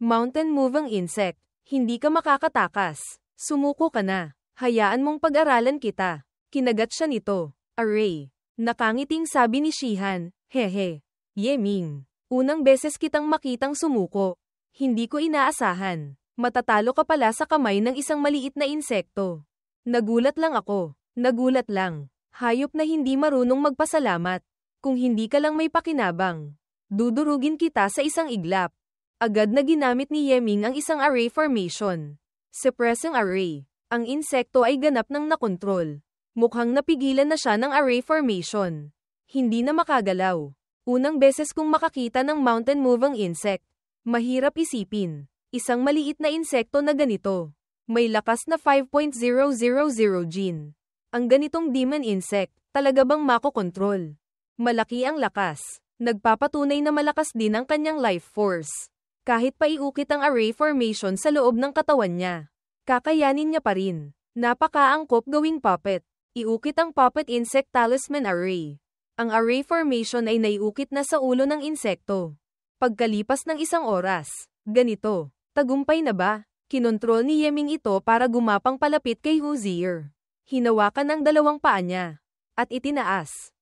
Mountain moving insect. Hindi ka makakatakas. Sumuko ka na. Hayaan mong pag-aralan kita. Kinagat siya nito. Array. Nakangiting sabi ni Shihan. Hehe. Yeming. Unang beses kitang makitang sumuko. Hindi ko inaasahan. Matatalo ka pala sa kamay ng isang maliit na insekto. Nagulat lang ako. Nagulat lang. Hayop na hindi marunong magpasalamat. Kung hindi ka lang may pakinabang. Dudurugin kita sa isang iglap. Agad na ginamit ni Yeming ang isang array formation. Suppressing array. Ang insekto ay ganap ng nakontrol. Mukhang napigilan na siya ng array formation. Hindi na makagalaw. Unang beses kong makakita ng mountain moving insect. Mahirap isipin. Isang maliit na insekto na ganito. May lakas na 5.000 gene. Ang ganitong demon insect, talaga bang makokontrol? Malaki ang lakas. Nagpapatunay na malakas din ang kanyang life force. Kahit pa iukit ang array formation sa loob ng katawan niya. Kakayanin niya pa rin. Napakaangkop gawing puppet. Iukit ang puppet insect talisman array. Ang array formation ay naiukit na sa ulo ng insekto. Pagkalipas ng isang oras, ganito, tagumpay na ba? Kinontrol ni Yeming ito para gumapang palapit kay Hozier. Hinawakan ang dalawang paa niya. At itinaas.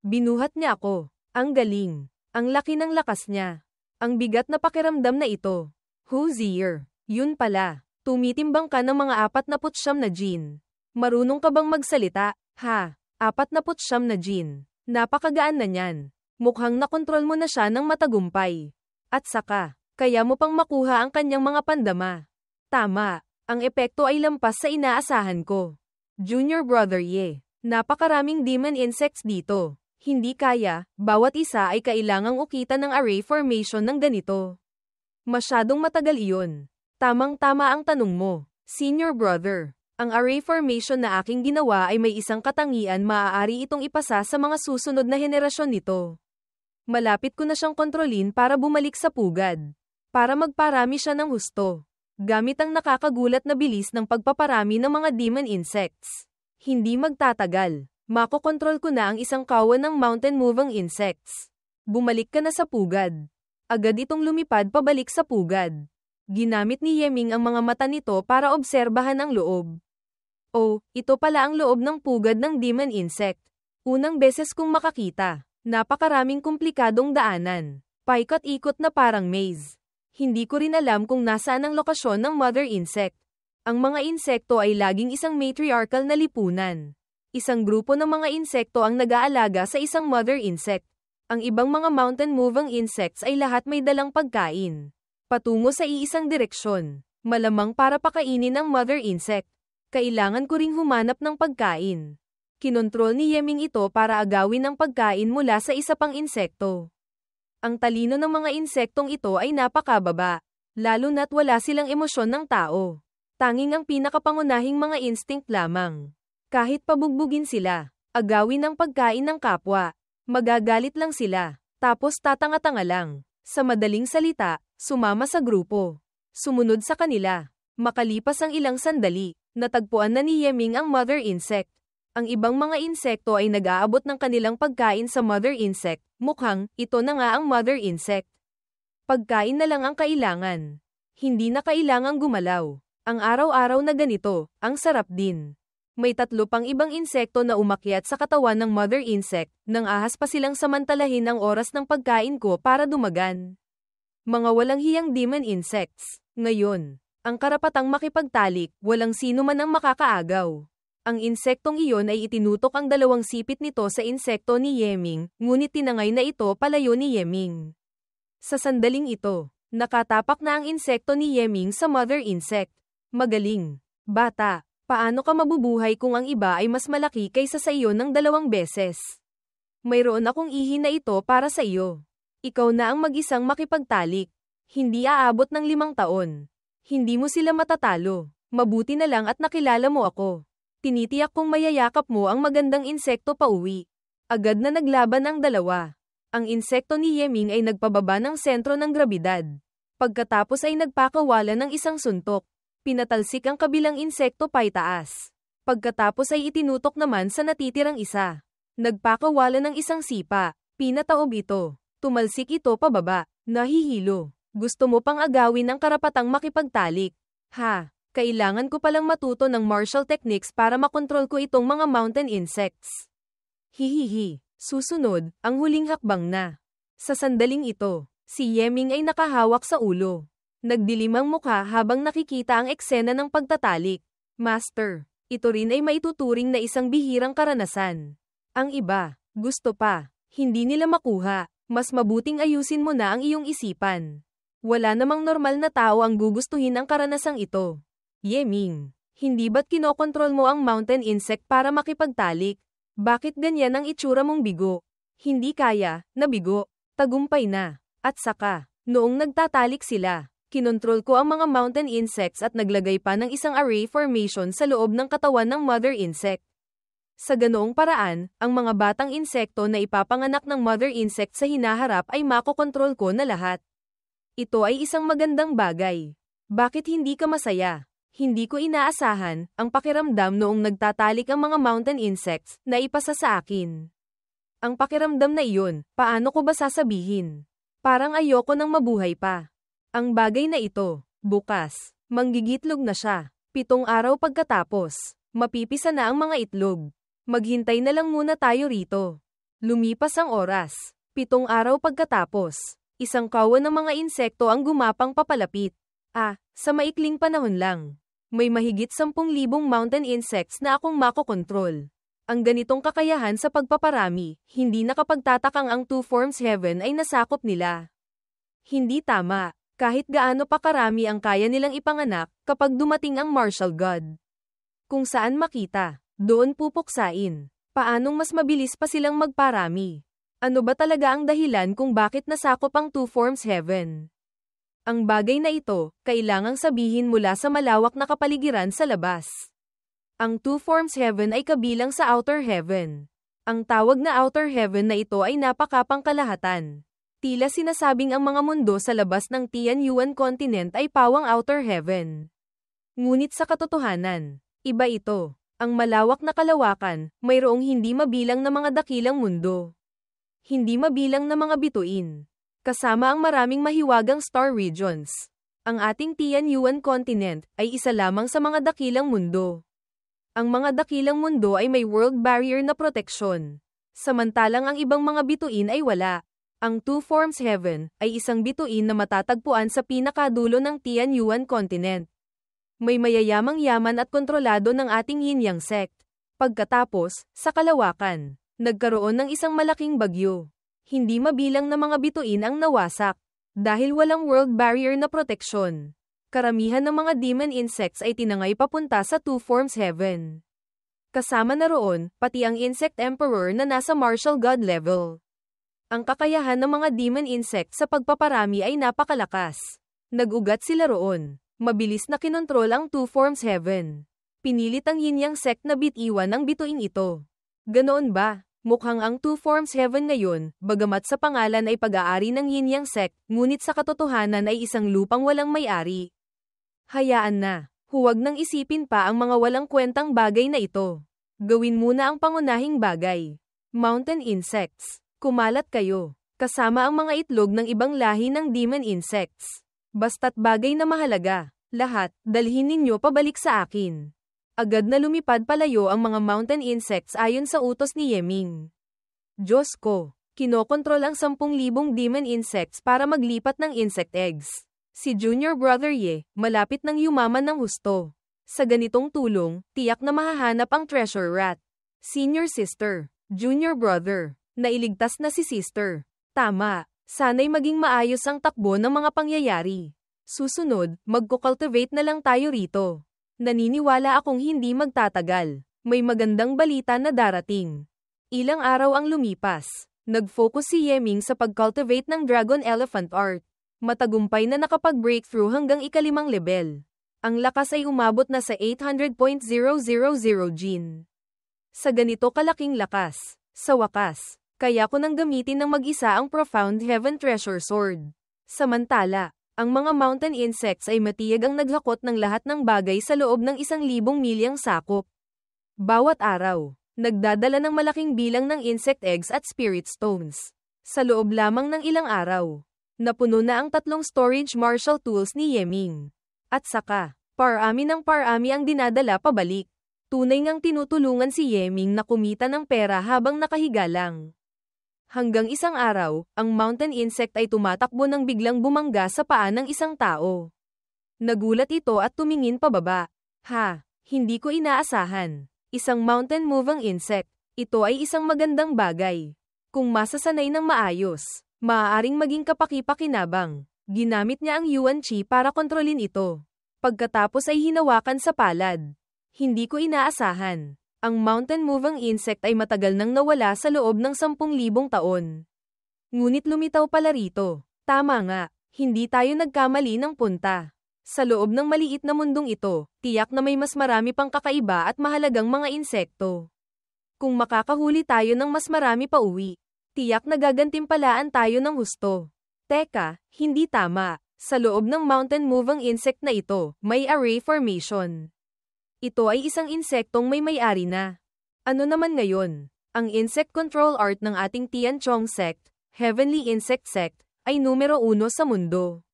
Binuhat niya ako. Ang galing. Ang laki ng lakas niya. Ang bigat na pakiramdam na ito. Hozier. Yun pala. Tumitimbang ka ng mga 49 na gene. Marunong ka bang magsalita? 49 na gene. Napakagaan na niyan. Mukhang nakontrol mo na siya ng matagumpay. At saka, kaya mo pang makuha ang kanyang mga pandama. Tama, ang epekto ay lampas sa inaasahan ko. Junior Brother Ye, napakaraming demon insects dito. Hindi kaya, bawat isa ay kailangang ukitan ng array formation ng ganito. Masyadong matagal iyon. Tamang-tama ang tanong mo, Senior Brother. Ang array formation na aking ginawa ay may isang katangian, maaari itong ipasa sa mga susunod na henerasyon nito. Malapit ko na siyang kontrolin para bumalik sa pugad. Para magparami siya ng husto. Gamit ang nakakagulat na bilis ng pagpaparami ng mga demon insects. Hindi magtatagal. Makokontrol ko na ang isang kawan ng mountain moving insects. Bumalik ka na sa pugad. Agad itong lumipad pabalik sa pugad. Ginamit ni Yeming ang mga mata nito para obserbahan ang loob. Ito pala ang loob ng pugad ng demon insect. Unang beses kong makakita. Napakaraming komplikadong daanan. Paikot-ikot na parang maze. Hindi ko rin alam kung nasaan ang lokasyon ng mother insect. Ang mga insekto ay laging isang matriarchal na lipunan. Isang grupo ng mga insekto ang nag-aalaga sa isang mother insect. Ang ibang mga mountain-moving insects ay lahat may dalang pagkain. Patungo sa iisang direksyon. Malamang para pakainin ang mother insect. Kailangan ko ring humanap ng pagkain. Kinontrol ni Yeming ito para agawin ang pagkain mula sa isa pang insekto. Ang talino ng mga insektong ito ay napakababa. Lalo na't wala silang emosyon ng tao. Tanging ang pinakapangunahing mga instinct lamang. Kahit pabugbugin sila, agawin ang pagkain ng kapwa. Magagalit lang sila. Tapos tatanga-tanga lang. Sa madaling salita, sumama sa grupo. Sumunod sa kanila. Makalipas ang ilang sandali, natagpuan na ni Yeming ang mother insect. Ang ibang mga insekto ay nag-aabot ng kanilang pagkain sa mother insect. Mukhang, ito na nga ang mother insect. Pagkain na lang ang kailangan. Hindi na kailangang gumalaw. Ang araw-araw na ganito, ang sarap din. May 3 pang ibang insekto na umakyat sa katawan ng mother insect, nang ahas pa silang samantalahin ang oras ng pagkain ko para dumagan. Mga walang hiyang demon insects. Ngayon, ang karapatang makipagtalik, walang sino man ang makakaagaw. Ang insektong iyon ay itinutok ang 2 sipit nito sa insekto ni Yeming, ngunit tinangay na ito palayo ni Yeming. Sa sandaling ito, nakatapak na ang insekto ni Yeming sa mother insect. Magaling. Bata, paano ka mabubuhay kung ang iba ay mas malaki kaysa sa iyo ng 2 beses? Mayroon akong ihi na ito para sa iyo. Ikaw na ang mag-isang makipagtalik. Hindi aabot ng 5 taon. Hindi mo sila matatalo. Mabuti na lang at nakilala mo ako. Tinitiyak kong mayayakap mo ang magandang insekto pauwi. Agad na naglaban ang 2. Ang insekto ni Yeming ay nagpababa ng sentro ng grabidad. Pagkatapos ay nagpakawala ng isang suntok. Pinatalsik ang kabilang insekto paitaas. Pagkatapos ay itinutok naman sa natitirang isa. Nagpakawala ng isang sipa. Pinataob ito. Tumalsik ito pababa. Nahihilo. Gusto mo pang agawin ang karapatang makipagtalik. Ha, kailangan ko palang matuto ng martial techniques para makontrol ko itong mga mountain insects. Hihihi. Susunod, ang huling hakbang na. Sa sandaling ito, si Yeming ay nakahawak sa ulo. Nagdilim ang mukha habang nakikita ang eksena ng pagtatalik. Master, ito rin ay maituturing na isang bihirang karanasan. Ang iba, gusto pa, hindi nila makuha. Mas mabuting ayusin mo na ang iyong isipan. Wala namang normal na tao ang gugustuhin ang karanasang ito. Yeming, hindi ba't kinokontrol mo ang mountain insect para makipagtalik? Bakit ganyan ang itsura mong bigo? Hindi kaya, nabigo, tagumpay na. At saka, noong nagtatalik sila, kinontrol ko ang mga mountain insects at naglagay pa ng isang array formation sa loob ng katawan ng mother insect. Sa ganoong paraan, ang mga batang insekto na ipapanganak ng mother insect sa hinaharap ay makokontrol ko na lahat. Ito ay isang magandang bagay. Bakit hindi ka masaya? Hindi ko inaasahan ang pakiramdam noong nagtatalik ang mga mountain insects na ipasa sa akin. Ang pakiramdam na iyon, paano ko ba sasabihin? Parang ayoko nang mabuhay pa. Ang bagay na ito, bukas, manggigitlog na siya. 7 araw pagkatapos, mapipisa na ang mga itlog. Maghintay na lang muna tayo rito. Lumipas ang oras. 7 araw pagkatapos, isang kawan ng mga insekto ang gumapang papalapit. Sa maikling panahon lang. May mahigit 10,000 mountain insects na akong makokontrol. Ang ganitong kakayahan sa pagpaparami, hindi nakapagtatakang ang Two Forms Heaven ay nasakop nila. Hindi tama, kahit gaano pa karami ang kaya nilang ipanganak kapag dumating ang martial god. Kung saan makita, doon pupuksain. Paanong mas mabilis pa silang magparami? Ano ba talaga ang dahilan kung bakit nasakop ang Two Forms Heaven? Ang bagay na ito, kailangang sabihin mula sa malawak na kapaligiran sa labas. Ang Two Forms Heaven ay kabilang sa Outer Heaven. Ang tawag na Outer Heaven na ito ay napakapangkalahatan. Tila sinasabing ang mga mundo sa labas ng Tianyuan Continent ay pawang Outer Heaven. Ngunit sa katotohanan, iba ito. Ang malawak na kalawakan, mayroong hindi mabilang na mga dakilang mundo. Hindi mabilang na mga bituin. Kasama ang maraming mahiwagang star regions. Ang ating Tianyuan Continent ay isa lamang sa mga dakilang mundo. Ang mga dakilang mundo ay may world barrier na proteksyon. Samantalang ang ibang mga bituin ay wala. Ang Two Forms Heaven ay isang bituin na matatagpuan sa pinakadulo ng Tianyuan Continent. May mayayamang yaman at kontrolado ng ating Yin-Yang sect. Pagkatapos, sa kalawakan, nagkaroon ng isang malaking bagyo. Hindi mabilang na mga bituin ang nawasak. Dahil walang world barrier na proteksyon. Karamihan ng mga demon insects ay tinangay papunta sa Two Forms Heaven. Kasama na roon, pati ang Insect Emperor na nasa martial god level. Ang kakayahan ng mga demon insects sa pagpaparami ay napakalakas. Nag-ugat sila roon. Mabilis na kinontrol ang Two Forms Heaven. Pinilit ang Yin-Yang sect na bitiwan ang bituing ito. Ganoon ba? Mukhang ang Two Forms Heaven ngayon, bagamat sa pangalan ay pag-aari ng Yin-Yang sect, ngunit sa katotohanan ay isang lupang walang may-ari. Hayaan na, huwag nang isipin pa ang mga walang kwentang bagay na ito. Gawin muna ang pangunahing bagay. Mountain insects, kumalat kayo, kasama ang mga itlog ng ibang lahi ng demon insects. Basta't bagay na mahalaga, lahat, dalhin ninyo pabalik sa akin. Agad na lumipad palayo ang mga mountain insects ayon sa utos ni Yeming. Diyos ko, kinokontrol ang 10,000 demon insects para maglipat ng insect eggs. Si Junior Brother Ye, malapit nang yumaman ng husto. Sa ganitong tulong, tiyak na mahahanap ang treasure rat. Senior Sister, Junior Brother, nailigtas na si Sister. Tama, sana'y maging maayos ang takbo ng mga pangyayari. Susunod, magko-cultivate na lang tayo rito. Naniniwala akong hindi magtatagal. May magandang balita na darating. Ilang araw ang lumipas. Nag-focus si Yeming sa pag-cultivate ng Dragon Elephant Art. Matagumpay na nakapag-breakthrough hanggang ika-5 level. Ang lakas ay umabot na sa 800.000 Jin. Sa ganito kalaking lakas, sa wakas, kaya ko nang gamitin ng mag-isa ang Profound Heaven Treasure Sword. Samantala, ang mga mountain insects ay matiyag ang naghakot ng lahat ng bagay sa loob ng 1,000 milyang sakop. Bawat araw, nagdadala ng malaking bilang ng insect eggs at spirit stones. Sa loob lamang ng ilang araw, Napuno na ang 3 storage martial tools ni Yeming. At saka, parami ng parami ang dinadala pabalik. Tunay ngang tinutulungan si Yeming na kumita ng pera habang nakahiga lang. Hanggang isang araw, ang mountain insect ay tumatakbo nang biglang bumangga sa paa ng isang tao. Nagulat ito at tumingin pababa. Ha, hindi ko inaasahan. Isang mountain moving insect. Ito ay isang magandang bagay. Kung masasanay ng maayos, maaaring maging kapaki-pakinabang. Ginamit niya ang Yuan Chi para kontrolin ito. Pagkatapos ay hinawakan sa palad. Hindi ko inaasahan. Ang mountain moving insect ay matagal nang nawala sa loob ng 10,000 taon. Ngunit lumitaw pala rito. Tama nga, hindi tayo nagkamali ng punta. Sa loob ng maliit na mundong ito, tiyak na may mas marami pang kakaiba at mahalagang mga insekto. Kung makakahuli tayo ng mas marami pa uwi, tiyak na gagantimpalaan tayo ng husto. Teka, hindi tama. Sa loob ng mountain moving insect na ito, may array formation. Ito ay isang insektong may may-ari na. Ano naman ngayon? Ang insect control art ng ating Tian Chong sect, Heavenly Insect Sect, ay numero 1 sa mundo.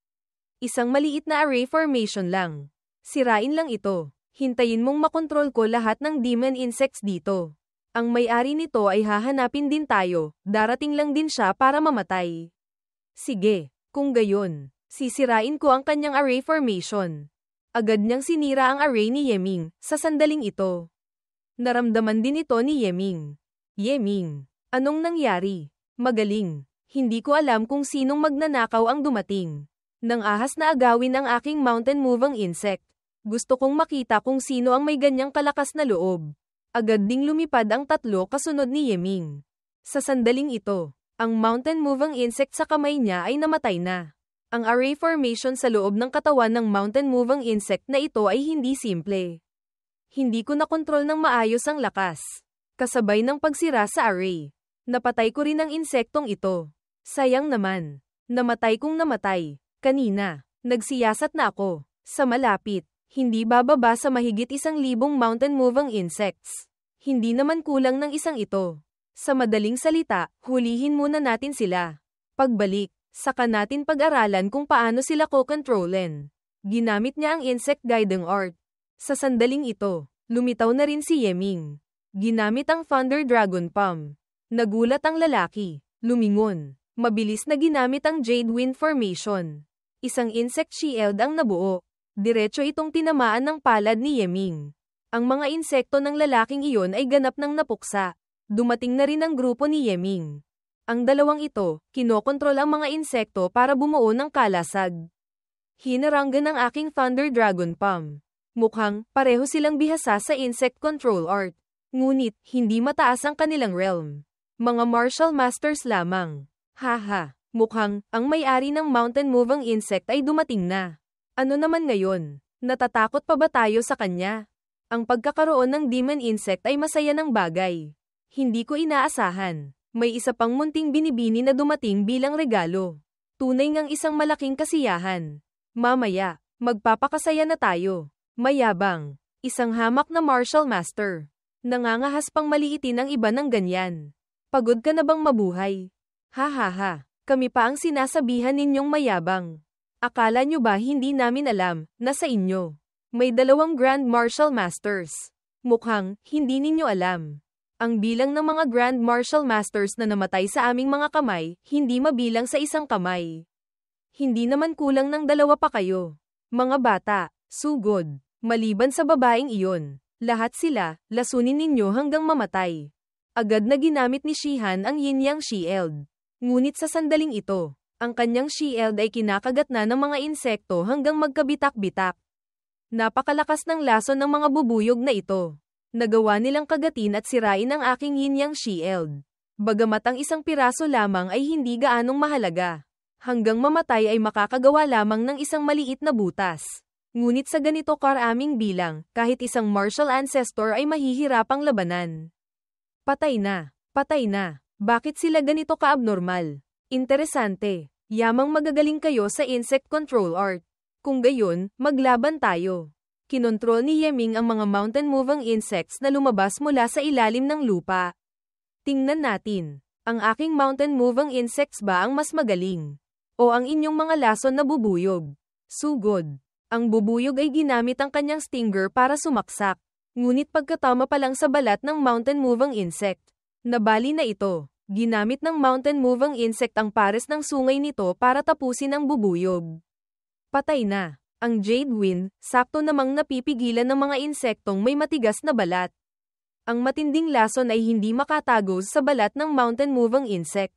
Isang maliit na array formation lang. Sirain lang ito. Hintayin mong makontrol ko lahat ng demon insects dito. Ang may-ari nito ay hahanapin din tayo, darating lang din siya para mamatay. Sige, kung gayon, sisirain ko ang kanyang array formation. Agad niyang sinira ang array ni Yeming, sa sandaling ito. Naramdaman din ito ni Yeming. Yeming, anong nangyari? Magaling. Hindi ko alam kung sinong magnanakaw ang dumating. Nang ahas na agawin ang aking mountain moving insect. Gusto kong makita kung sino ang may ganyang kalakas na loob. Agad ding lumipad ang 3 kasunod ni Yeming. Sa sandaling ito, ang mountain moving insect sa kamay niya ay namatay na. Ang array formation sa loob ng katawan ng mountain moving insect na ito ay hindi simple. Hindi ko nakontrol ng maayos ang lakas. Kasabay ng pagsira sa array. Napatay ko rin ang insektong ito. Sayang naman. Namatay kung namatay. Kanina, nagsiyasat na ako. Sa malapit, hindi bababa sa mahigit 1,000 mountain moving insects. Hindi naman kulang ng isang ito. Sa madaling salita, hulihin muna natin sila. Pagbalik, saka natin pag-aralan kung paano sila ko-kontrolin. Ginamit niya ang insect guiding art. Sa sandaling ito, lumitaw na rin si Yeming. Ginamit ang Thunder Dragon Palm. Nagulat ang lalaki. Lumingon. Mabilis na ginamit ang Jade Wind Formation. Isang insect shield ang nabuo. Diretso itong tinamaan ng palad ni Yeming. Ang mga insekto ng lalaking iyon ay ganap ng napuksa. Dumating na rin ang grupo ni Yeming. Ang dalawang ito, kinokontrol ang mga insekto para bumuo ng kalasag. Hinaranggan ang aking Thunder Dragon Palm. Mukhang, pareho silang bihasa sa insect control art. Ngunit, hindi mataas ang kanilang realm. Mga martial masters lamang. Haha. Mukhang, ang may-ari ng mountain moving insect ay dumating na. Ano naman ngayon? Natatakot pa ba tayo sa kanya? Ang pagkakaroon ng demon insect ay masaya ng bagay. Hindi ko inaasahan. May isa pang munting binibini na dumating bilang regalo. Tunay ngang isang malaking kasiyahan. Mamaya, magpapakasaya na tayo. Mayabang. Isang hamak na martial master. Nangangahas pang maliitin ang iba ng ganyan. Pagod ka na bang mabuhay? Ha ha ha. Kami pa ang sinasabihan ninyong mayabang. Akala nyo ba hindi namin alam na sa inyo may 2 Grand Martial Masters? Mukhang hindi ninyo alam. Ang bilang ng mga Grand Martial Masters na namatay sa aming mga kamay, hindi mabilang sa isang kamay. Hindi naman kulang ng 2 pa kayo. Mga bata, sugod. Maliban sa babaeng iyon, lahat sila, lasunin ninyo hanggang mamatay. Agad na ginamit ni Shihan ang Yin Yang Shield. Ngunit sa sandaling ito, ang kanyang shield ay kinakagat na ng mga insekto hanggang magkabitak-bitak. Napakalakas ng lason ng mga bubuyog na ito. Nagawa nilang kagatin at sirain ang aking Yin Yang Shield. Bagamat ang isang piraso lamang ay hindi gaanong mahalaga. Hanggang mamatay ay makakagawa lamang ng isang maliit na butas. Ngunit sa ganito karaming bilang, kahit isang martial ancestor ay mahihirapang labanan. Patay na. Patay na. Bakit sila ganito ka-abnormal? Interesante. Yamang magagaling kayo sa insect control art. Kung gayon, maglaban tayo. Kinontrol ni Yeming ang mga mountain-moving insects na lumabas mula sa ilalim ng lupa. Tingnan natin. Ang aking mountain-moving insects ba ang mas magaling? O ang inyong mga lason na bubuyog? Sugod. Ang bubuyog ay ginamit ang kanyang stinger para sumaksak. Ngunit pagkatama pa lang sa balat ng mountain-moving insect, nabali na ito. Ginamit ng mountain-moving insect ang pares ng sungay nito para tapusin ang bubuyog. Patay na. Ang Jade Wind, sakto namang napipigilan ng mga insektong may matigas na balat. Ang matinding lason ay hindi makatagos sa balat ng mountain-moving insect.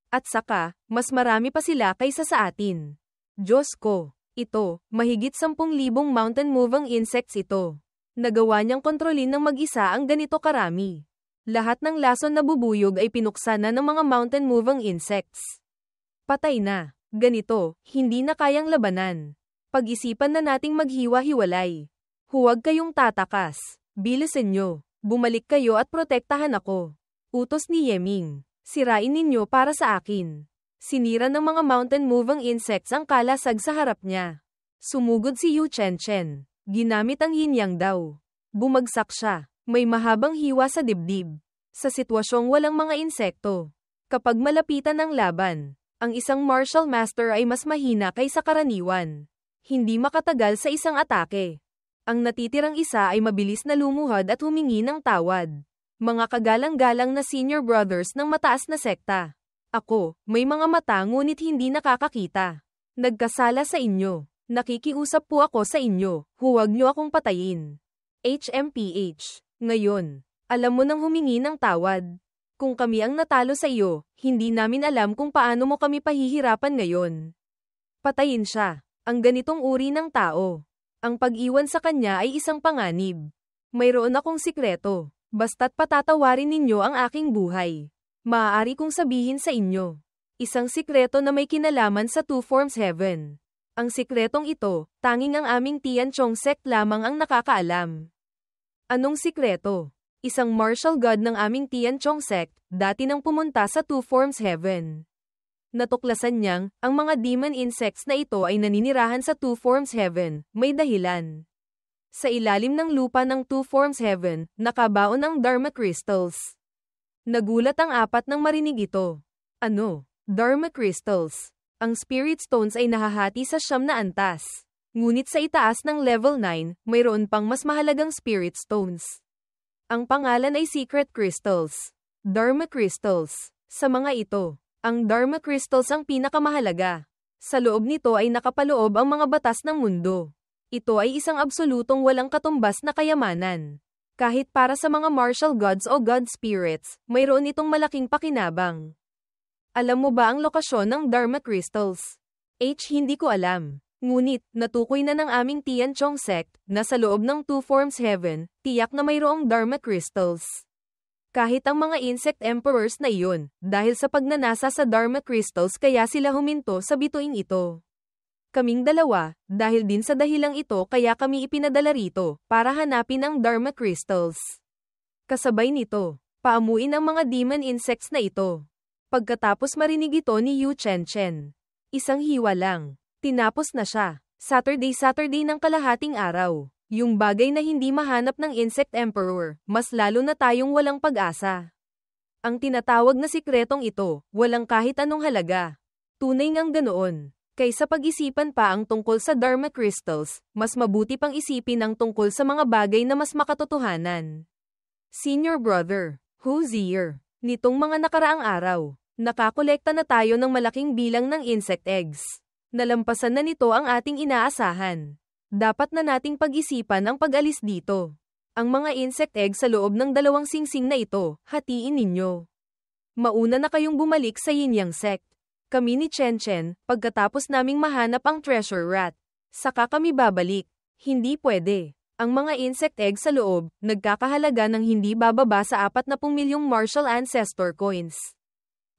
At saka, mas marami pa sila kaysa sa atin. Diyos ko, ito, mahigit 10,000 mountain-moving insects ito. Nagawa niyang kontrolin ng mag-isa ang ganito karami. Lahat ng lason na bubuyog ay pinuksa na ng mga mountain-moving insects. Patay na. Ganito, hindi na kayang labanan. Pag-isipan na nating maghiwa-hiwalay. Huwag kayong tatakas. Bilisan nyo. Bumalik kayo at protektahan ako. Utos ni Yeming. Sirain ninyo para sa akin. Sinira ng mga mountain-moving insects ang kalasag sa harap niya. Sumugod si Yu Chen. Ginamit ang yin-yang daw. Bumagsak siya. May mahabang hiwa sa dibdib. Sa sitwasyong walang mga insekto. Kapag malapitan ang laban, ang isang martial master ay mas mahina kaysa karaniwan. Hindi makatagal sa isang atake. Ang natitirang isa ay mabilis na lumuhod at humingi ng tawad. Mga kagalang-galang na senior brothers ng mataas na sekta. Ako, may mga mata ngunit hindi nakakakita. Nagkasala sa inyo. Nakikiusap po ako sa inyo, huwag niyo akong patayin. HMPH. Ngayon, alam mo nang humingi ng tawad. Kung kami ang natalo sa iyo, hindi namin alam kung paano mo kami pahihirapan ngayon. Patayin siya. Ang ganitong uri ng tao. Ang pag-iwan sa kanya ay isang panganib. Mayroon akong sikreto. Basta't patatawarin ninyo ang aking buhay. Maaari kong sabihin sa inyo. Isang sikreto na may kinalaman sa Two Forms Heaven. Ang sikretong ito, tanging ang aming Tian Chong sect lamang ang nakakaalam. Anong sikreto? Isang martial god ng aming Tian Chong sect, dati nang pumunta sa Two Forms Heaven. Natuklasan niyang, ang mga demon insects na ito ay naninirahan sa Two Forms Heaven, may dahilan. Sa ilalim ng lupa ng Two Forms Heaven, nakabaon ang Dharma Crystals. Nagulat ang apat nang marinig ito. Ano? Dharma Crystals. Ang Spirit Stones ay nahahati sa 9 na antas. Ngunit sa itaas ng level 9, mayroon pang mas mahalagang Spirit Stones. Ang pangalan ay Secret Crystals. Dharma Crystals. Sa mga ito, ang Dharma Crystals ang pinakamahalaga. Sa loob nito ay nakapaloob ang mga batas ng mundo. Ito ay isang absolutong walang katumbas na kayamanan. Kahit para sa mga martial gods o god spirits, mayroon itong malaking pakinabang. Alam mo ba ang lokasyon ng Dharma Crystals? Hindi ko alam. Ngunit, natukoy na ng aming Tian Chong sect, na sa loob ng Two Forms Heaven, tiyak na mayroong Dharma Crystals. Kahit ang mga insect emperors na iyon, dahil sa pagnanasa sa Dharma Crystals kaya sila huminto sa bituing ito. Kaming dalawa, dahil din sa dahilang ito kaya kami ipinadala rito, para hanapin ang Dharma Crystals. Kasabay nito, paamuin ang mga demon insects na ito. Pagkatapos marinig ito ni Yu Chen. Isang hiwa lang. Tinapos na siya. Saturday ng kalahating araw. Yung bagay na hindi mahanap ng Insect Emperor, mas lalo na tayong walang pag-asa. Ang tinatawag na sikretong ito, walang kahit anong halaga. Tunay ngang ganoon. Kaysa pag-isipan pa ang tungkol sa Dharma Crystals, mas mabuti pang isipin ang tungkol sa mga bagay na mas makatotohanan. Senior Brother, Hozier. Nitong mga nakaraang araw, nakakolekta na tayo ng malaking bilang ng insect eggs. Nalampasan na nito ang ating inaasahan. Dapat na nating pag-isipan ang pag-alis dito. Ang mga insect eggs sa loob ng 2 singsing na ito, hatiin ninyo. Mauna na kayong bumalik sa yin-yang sect. Kami ni Chen, pagkatapos naming mahanap ang treasure rat. Saka kami babalik. Hindi pwede. Ang mga insect eggs sa loob, nagkakahalaga ng hindi bababa sa 40 milyong martial ancestor coins.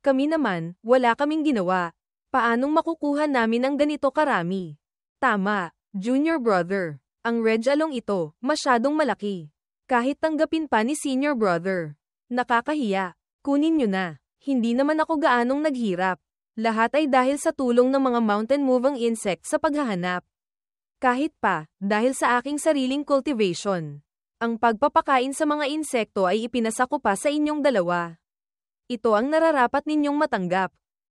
Kami naman, wala kaming ginawa. Paanong makukuha namin ang ganito karami? Tama, Junior Brother. Ang Red Along ito, masyadong malaki. Kahit tanggapin pa ni Senior Brother. Nakakahiya. Kunin nyo na. Hindi naman ako gaanong naghirap. Lahat ay dahil sa tulong ng mga mountain-moving insects sa paghahanap. Kahit pa, dahil sa aking sariling cultivation. Ang pagpapakain sa mga insekto ay ipinasa ko pa sa inyong dalawa. Ito ang nararapat ninyong matanggap.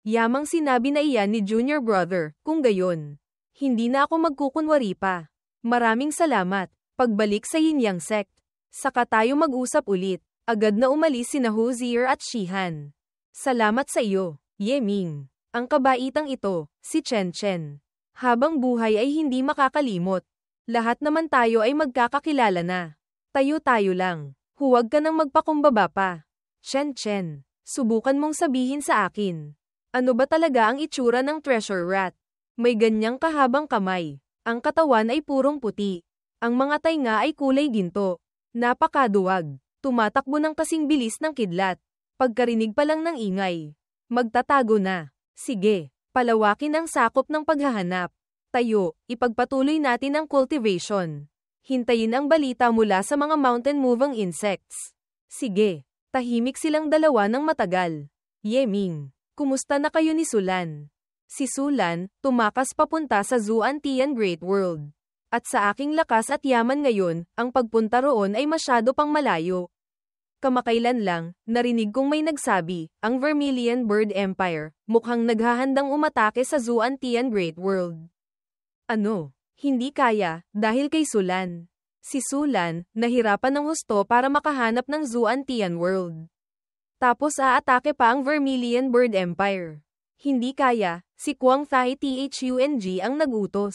Yamang sinabi na iyan ni Junior Brother, kung gayon. Hindi na ako magkukunwari pa. Maraming salamat. Pagbalik sa Yin Yang Sect. Saka tayo mag-usap ulit. Agad na umalis sina Hozier at Shihan. Salamat sa iyo, Yeming. Ang kabaitang ito, si Chen Chen. Habang buhay ay hindi makakalimot. Lahat naman tayo ay magkakakilala na. Tayo-tayo lang. Huwag ka nang magpakumbaba pa. Chen Chen, subukan mong sabihin sa akin. Ano ba talaga ang itsura ng treasure rat? May ganyang kahabang kamay. Ang katawan ay purong puti. Ang mga tainga ay kulay ginto. Napakaduwag. Tumatakbo ng kasing bilis ng kidlat. Pagkarinig pa lang ng ingay. Magtatago na. Sige, palawakin ang sakop ng paghahanap. Tayo, ipagpatuloy natin ang cultivation. Hintayin ang balita mula sa mga mountain-moving insects. Sige, tahimik silang dalawa ng matagal. Yeming, kumusta na kayo ni Sulan? Si Sulan, tumakas papunta sa Zuantian Great World. At sa aking lakas at yaman ngayon, ang pagpunta roon ay masyado pang malayo. Kamakailan lang, narinig kong may nagsabi, ang Vermilion Bird Empire, mukhang naghahandang umatake sa Zuantian Great World. Ano? Hindi kaya, dahil kay Sulan. Si Sulan, nahirapan ng husto para makahanap ng Zuantian World. Tapos aatake pa ang Vermilion Bird Empire. Hindi kaya, si Kwang Thai Thung ang nagutos.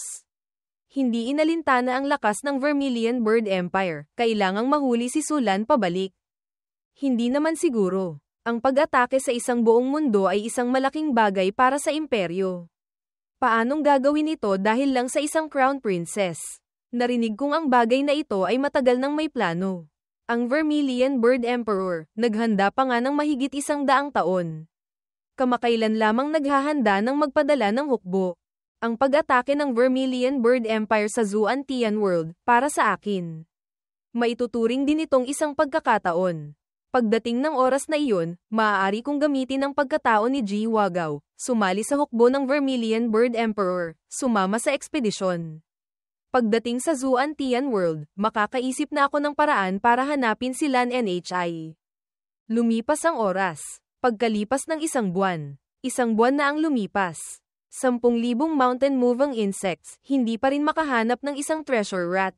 Hindi inalintana ang lakas ng Vermilion Bird Empire, kailangang mahuli si Sulan pabalik. Hindi naman siguro. Ang pag-atake sa isang buong mundo ay isang malaking bagay para sa imperyo. Paanong gagawin ito dahil lang sa isang crown princess? Narinig kong ang bagay na ito ay matagal nang may plano. Ang Vermilion Bird Emperor, naghanda pa nga ng mahigit 100 taon. Kamakailan lamang naghahanda ng magpadala ng hukbo. Ang pag-atake ng Vermilion Bird Empire sa Zuantian World, para sa akin. Maituturing din itong isang pagkakataon. Pagdating ng oras na iyon, maaari kong gamitin ang pagkatao ni Ji Wagao, sumali sa hukbo ng Vermilion Bird Emperor, sumama sa ekspedisyon. Pagdating sa Zuantian World, makakaisip na ako ng paraan para hanapin si Lan Nhi. Lumipas ang oras. Pagkalipas ng 1 buwan. 1 buwan na ang lumipas. 10,000 mountain-moving insects, hindi pa rin makahanap ng isang treasure rat.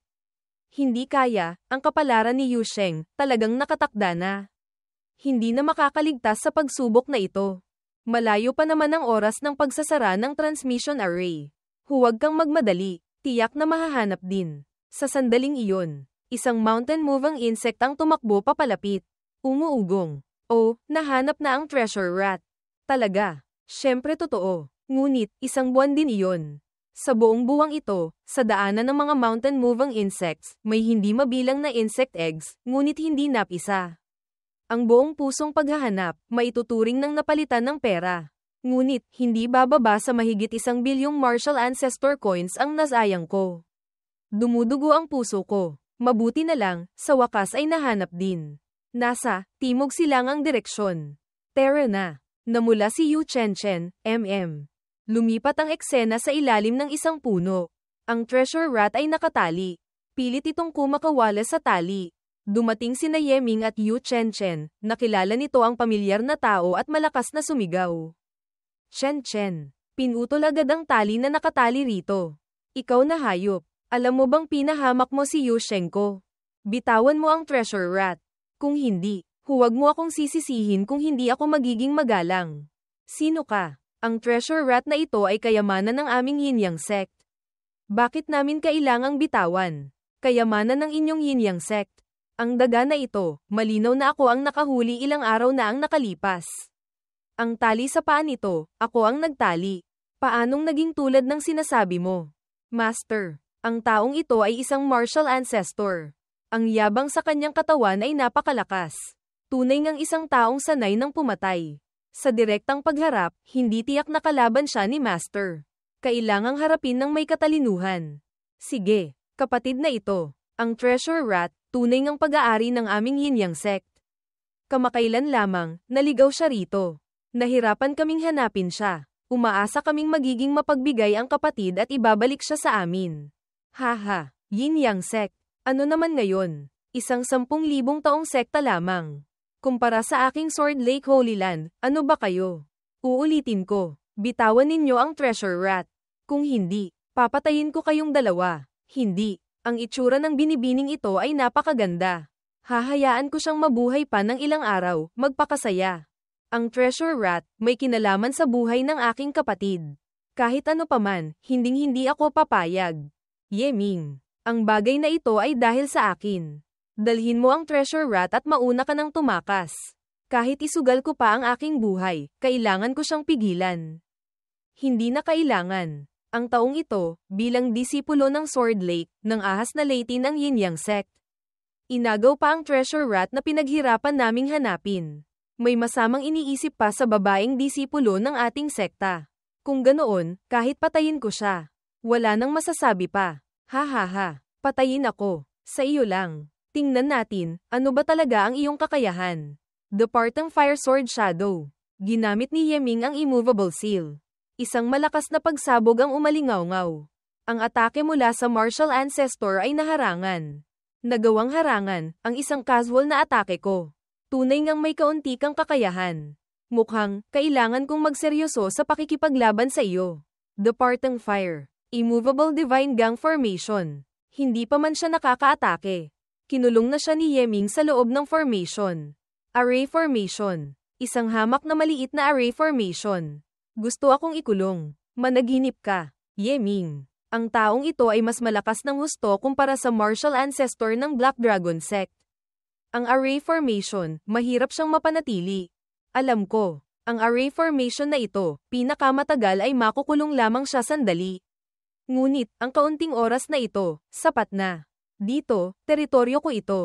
Hindi kaya, ang kapalaran ni Yu Sheng, talagang nakatakda na. Hindi na makakaligtas sa pagsubok na ito. Malayo pa naman ang oras ng pagsasara ng transmission array. Huwag kang magmadali, tiyak na mahahanap din. Sa sandaling iyon, isang mountain-moving insect ang tumakbo papalapit. Umuugong. Oh, nahanap na ang treasure rat. Talaga. Siyempre totoo. Ngunit, 1 buwan din iyon. Sa buong buwang ito, sa daanan ng mga mountain-moving insects, may hindi mabilang na insect eggs, ngunit hindi napisa. Ang buong pusong paghahanap, maituturing ng napalitan ng pera. Ngunit, hindi bababa sa mahigit 1 bilyong martial ancestor coins ang nasayang ko. Dumudugo ang puso ko. Mabuti na lang, sa wakas ay nahanap din. Nasa timog silangang direksyon. Tara na. Namula si Yu Chen Chen, MM. Lumipat ang eksena sa ilalim ng isang puno. Ang treasure rat ay nakatali. Pilit itong kumakawala sa tali. Dumating sina Yeming at Yu Chen Chen, nakilala nito ang pamilyar na tao at malakas na sumigaw. Chen Chen, pinutol agad ang tali na nakatali rito. Ikaw na hayop. Alam mo bang pinahamak mo si Yu Sheng ko? Bitawan mo ang treasure rat. Kung hindi, huwag mo akong sisisihin kung hindi ako magiging magalang. Sino ka? Ang treasure rat na ito ay kayamanan ng aming Yin Yang Sect. Bakit namin kailangang bitawan? Kayamanan ng inyong Yin Yang Sect. Ang daga na ito, malinaw na ako ang nakahuli ilang araw na ang nakalipas. Ang tali sa paa nito, ako ang nagtali. Paanong naging tulad ng sinasabi mo? Master, ang taong ito ay isang martial ancestor. Ang yabang sa kanyang katawan ay napakalakas. Tunay ngang isang taong sanay ng pumatay. Sa direktang pagharap, hindi tiyak na kalaban siya ni Master. Kailangang harapin ng may katalinuhan. Sige, kapatid na ito. Ang treasure rat, tunay ngang pag-aari ng aming Yin Yang Sect. Kamakailan lamang, naligaw siya rito. Nahirapan kaming hanapin siya. Umaasa kaming magiging mapagbigay ang kapatid at ibabalik siya sa amin. Haha, Yin Yang Sect. Ano naman ngayon? Isang 10,000 taong sekta lamang. Kumpara sa aking Sword Lake Holy Land, ano ba kayo? Uulitin ko, bitawan ninyo ang treasure rat. Kung hindi, papatayin ko kayong dalawa. Hindi, ang itsura ng binibining ito ay napakaganda. Hahayaan ko siyang mabuhay pa ng ilang araw, magpakasaya. Ang treasure rat, may kinalaman sa buhay ng aking kapatid. Kahit ano paman, hinding-hindi ako papayag. Yeming, ang bagay na ito ay dahil sa akin. Dalhin mo ang treasure rat at mauna ka ng tumakas. Kahit isugal ko pa ang aking buhay, kailangan ko siyang pigilan. Hindi na kailangan. Ang taong ito, bilang disipulo ng Sword Lake, ng ahas na Leyte ng Yin Yang Sect. Inagaw pa ang treasure rat na pinaghirapan naming hanapin. May masamang iniisip pa sa babaeng disipulo ng ating sekta. Kung ganoon, kahit patayin ko siya. Wala nang masasabi pa. Ha ha ha, patayin ako. Sa iyo lang. Tingnan natin, ano ba talaga ang iyong kakayahan? Departing Fire Sword Shadow. Ginamit ni Yeming ang immovable seal. Isang malakas na pagsabog ang umalingaw-ngaw. Ang atake mula sa martial ancestor ay naharangan. Nagawang harangan, ang isang casual na atake ko. Tunay ngang may kaunti kang kakayahan. Mukhang, kailangan kong magseryoso sa pakikipaglaban sa iyo. Departing Fire. Immovable Divine Gang Formation. Hindi pa man siya nakakaatake. Kinulong na siya ni Yeming sa loob ng formation. Array Formation. Isang hamak na maliit na array formation. Gusto akong ikulong. Managinip ka, Yeming. Ang taong ito ay mas malakas ng husto kumpara sa martial ancestor ng Black Dragon Sect. Ang array formation, mahirap siyang mapanatili. Alam ko, ang array formation na ito, pinakamatagal ay makukulong lamang siya sandali. Ngunit, ang kaunting oras na ito, sapat na. Dito, teritoryo ko ito.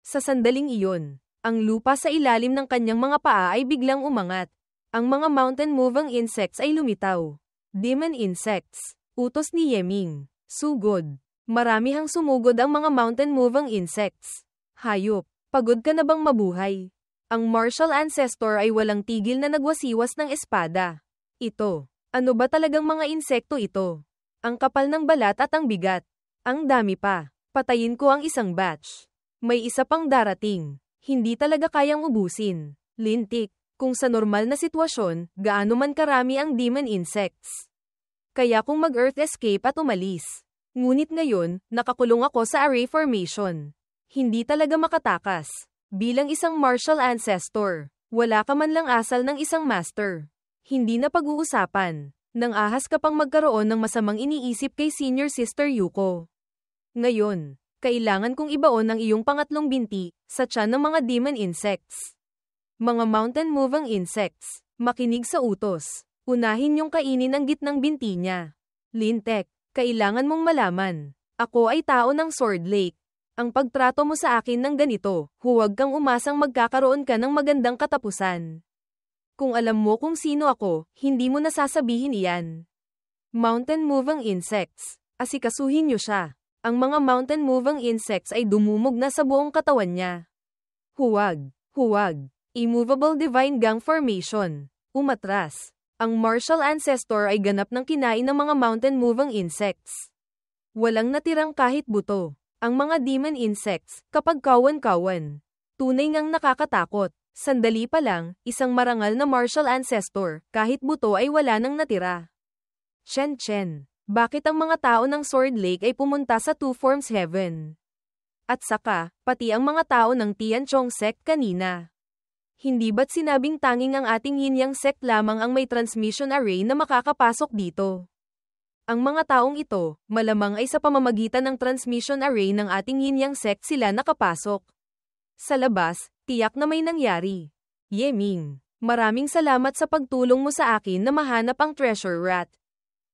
Sa sandaling iyon, ang lupa sa ilalim ng kanyang mga paa ay biglang umangat. Ang mga mountain-moving insects ay lumitaw. Demon insects. Utos ni Yeming. Sugod. Maramihang sumugod ang mga mountain-moving insects. Hayop, pagod ka na bang mabuhay? Ang martial ancestor ay walang tigil na nagwasiwas ng espada. Ito, ano ba talagang mga insekto ito? Ang kapal ng balat at ang bigat. Ang dami pa. Patayin ko ang isang batch. May isa pang darating. Hindi talaga kayang ubusin. Lintik, kung sa normal na sitwasyon, gaano man karami ang demon insects. Kaya kung mag-earth escape at umalis. Ngunit ngayon, nakakulong ako sa array formation. Hindi talaga makatakas. Bilang isang martial ancestor, wala ka man lang asal ng isang master. Hindi na pag-uusapan. Nang ahas ka pang magkaroon ng masamang iniisip kay Senior Sister Yuko. Ngayon, kailangan kong ibaon ang iyong pangatlong binti sa tiyan ng mga demon insects. Mga mountain-moving insects, makinig sa utos. Unahin niyong kainin ang gitnang binti niya. Lintek, kailangan mong malaman. Ako ay tao ng Sword Lake. Ang pagtrato mo sa akin ng ganito, huwag kang umasang magkakaroon ka ng magandang katapusan. Kung alam mo kung sino ako, hindi mo nasasabihin iyan. Mountain-moving insects. Asikasuhin niyo siya. Ang mga mountain-moving insects ay dumumog na sa buong katawan niya. Huwag, huwag. Immovable Divine Gang Formation. Umatras. Ang martial ancestor ay ganap ng kinain ng mga mountain-moving insects. Walang natirang kahit buto. Ang mga demon insects, kapag kawan-kawan. Tunay ngang nakakatakot. Sandali pa lang, isang marangal na martial ancestor, kahit buto ay wala nang natira. Chen, bakit ang mga tao ng Sword Lake ay pumunta sa Two Forms Heaven? At saka, pati ang mga tao ng Tianchong Sect kanina. Hindi ba't sinabing tanging ang ating Yin Yang Sect lamang ang may transmission array na makakapasok dito? Ang mga taong ito, malamang ay sa pamamagitan ng transmission array ng ating Yin Yang Sect sila nakapasok. Sa labas, tiyak na may nangyari. Yeming, maraming salamat sa pagtulong mo sa akin na mahanap ang treasure rat.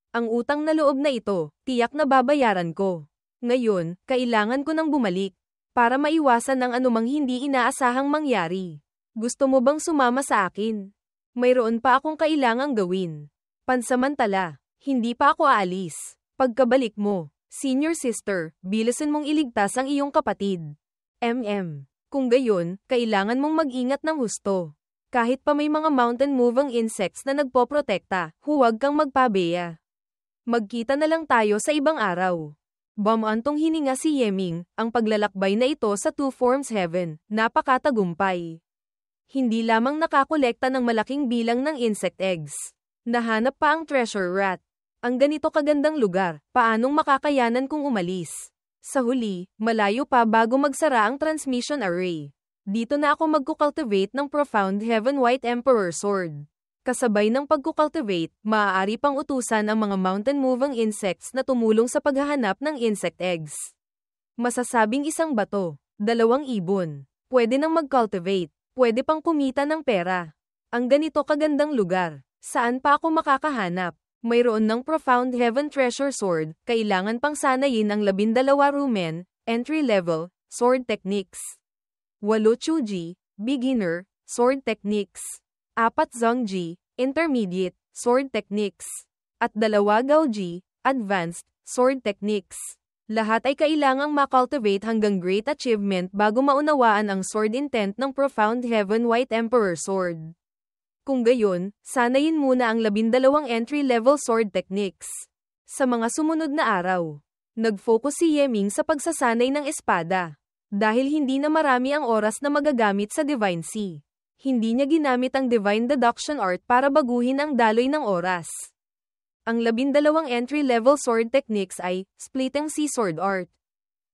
Ang utang na loob na ito, tiyak na babayaran ko. Ngayon, kailangan ko nang bumalik, para maiwasan ang anumang hindi inaasahang mangyari. Gusto mo bang sumama sa akin? Mayroon pa akong kailangang gawin. Pansamantala, hindi pa ako aalis. Pagkabalik mo, Senior Sister, bilisan mong iligtas ang iyong kapatid. Kung gayon, kailangan mong mag-ingat ng husto. Kahit pa may mga mountain-moving insects na nagpoprotekta, huwag kang magpabeya. Magkita na lang tayo sa ibang araw. Bumantong hininga si Yeming, ang paglalakbay na ito sa Two Forms Heaven, napakatagumpay. Hindi lamang nakakolekta ng malaking bilang ng insect eggs. Nahanap pa ang treasure rat. Ang ganito kagandang lugar, paanong makakayanan kung umalis? Sa huli, malayo pa bago magsara ang transmission array. Dito na ako magkukultivate ng Profound Heaven White Emperor Sword. Kasabay ng pagkukultivate, maaari pang utusan ang mga mountain-moving insects na tumulong sa paghahanap ng insect eggs. Masasabing isang bato, 2 ibon. Pwede nang mag-cultivate. Pwede pang kumita ng pera. Ang ganito kagandang lugar. Saan pa ako makakahanap? Mayroon ng Profound Heaven Treasure Sword, kailangan pang sanayin ang 12 Rumen, entry-level, sword techniques. 8 Chuji, beginner, sword techniques. 4 Zongji, intermediate, sword techniques. At 2 Gaoji, advanced, sword techniques. Lahat ay kailangang makultivate hanggang great achievement bago maunawaan ang sword intent ng Profound Heaven White Emperor Sword. Kung gayon, sanayin muna ang 12 entry-level sword techniques. Sa mga sumunod na araw, nag-focus si Yeming sa pagsasanay ng espada. Dahil hindi na marami ang oras na magagamit sa Divine Sea. Hindi niya ginamit ang Divine Deduction Art para baguhin ang daloy ng oras. Ang 12 entry-level sword techniques ay, Splitting Sea Sword Art,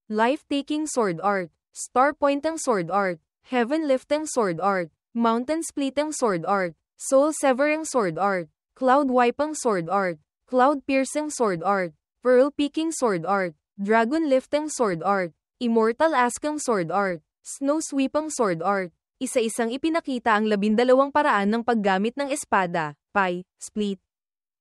Life-Taking Sword Art, Star-Pointing Sword Art, Heaven-Lifting Sword Art, Mountain-Splitting Sword Art, Soul-Severing Sword Art, Cloud-Wiping Sword Art, Cloud-Piercing Sword Art, Pearl-Picking Sword Art, Dragon-Lifting Sword Art, Immortal Asking Sword Art, Snow-Sweeping Sword Art. Isa-isang ipinakita ang 12 paraan ng paggamit ng espada, Pai, Split,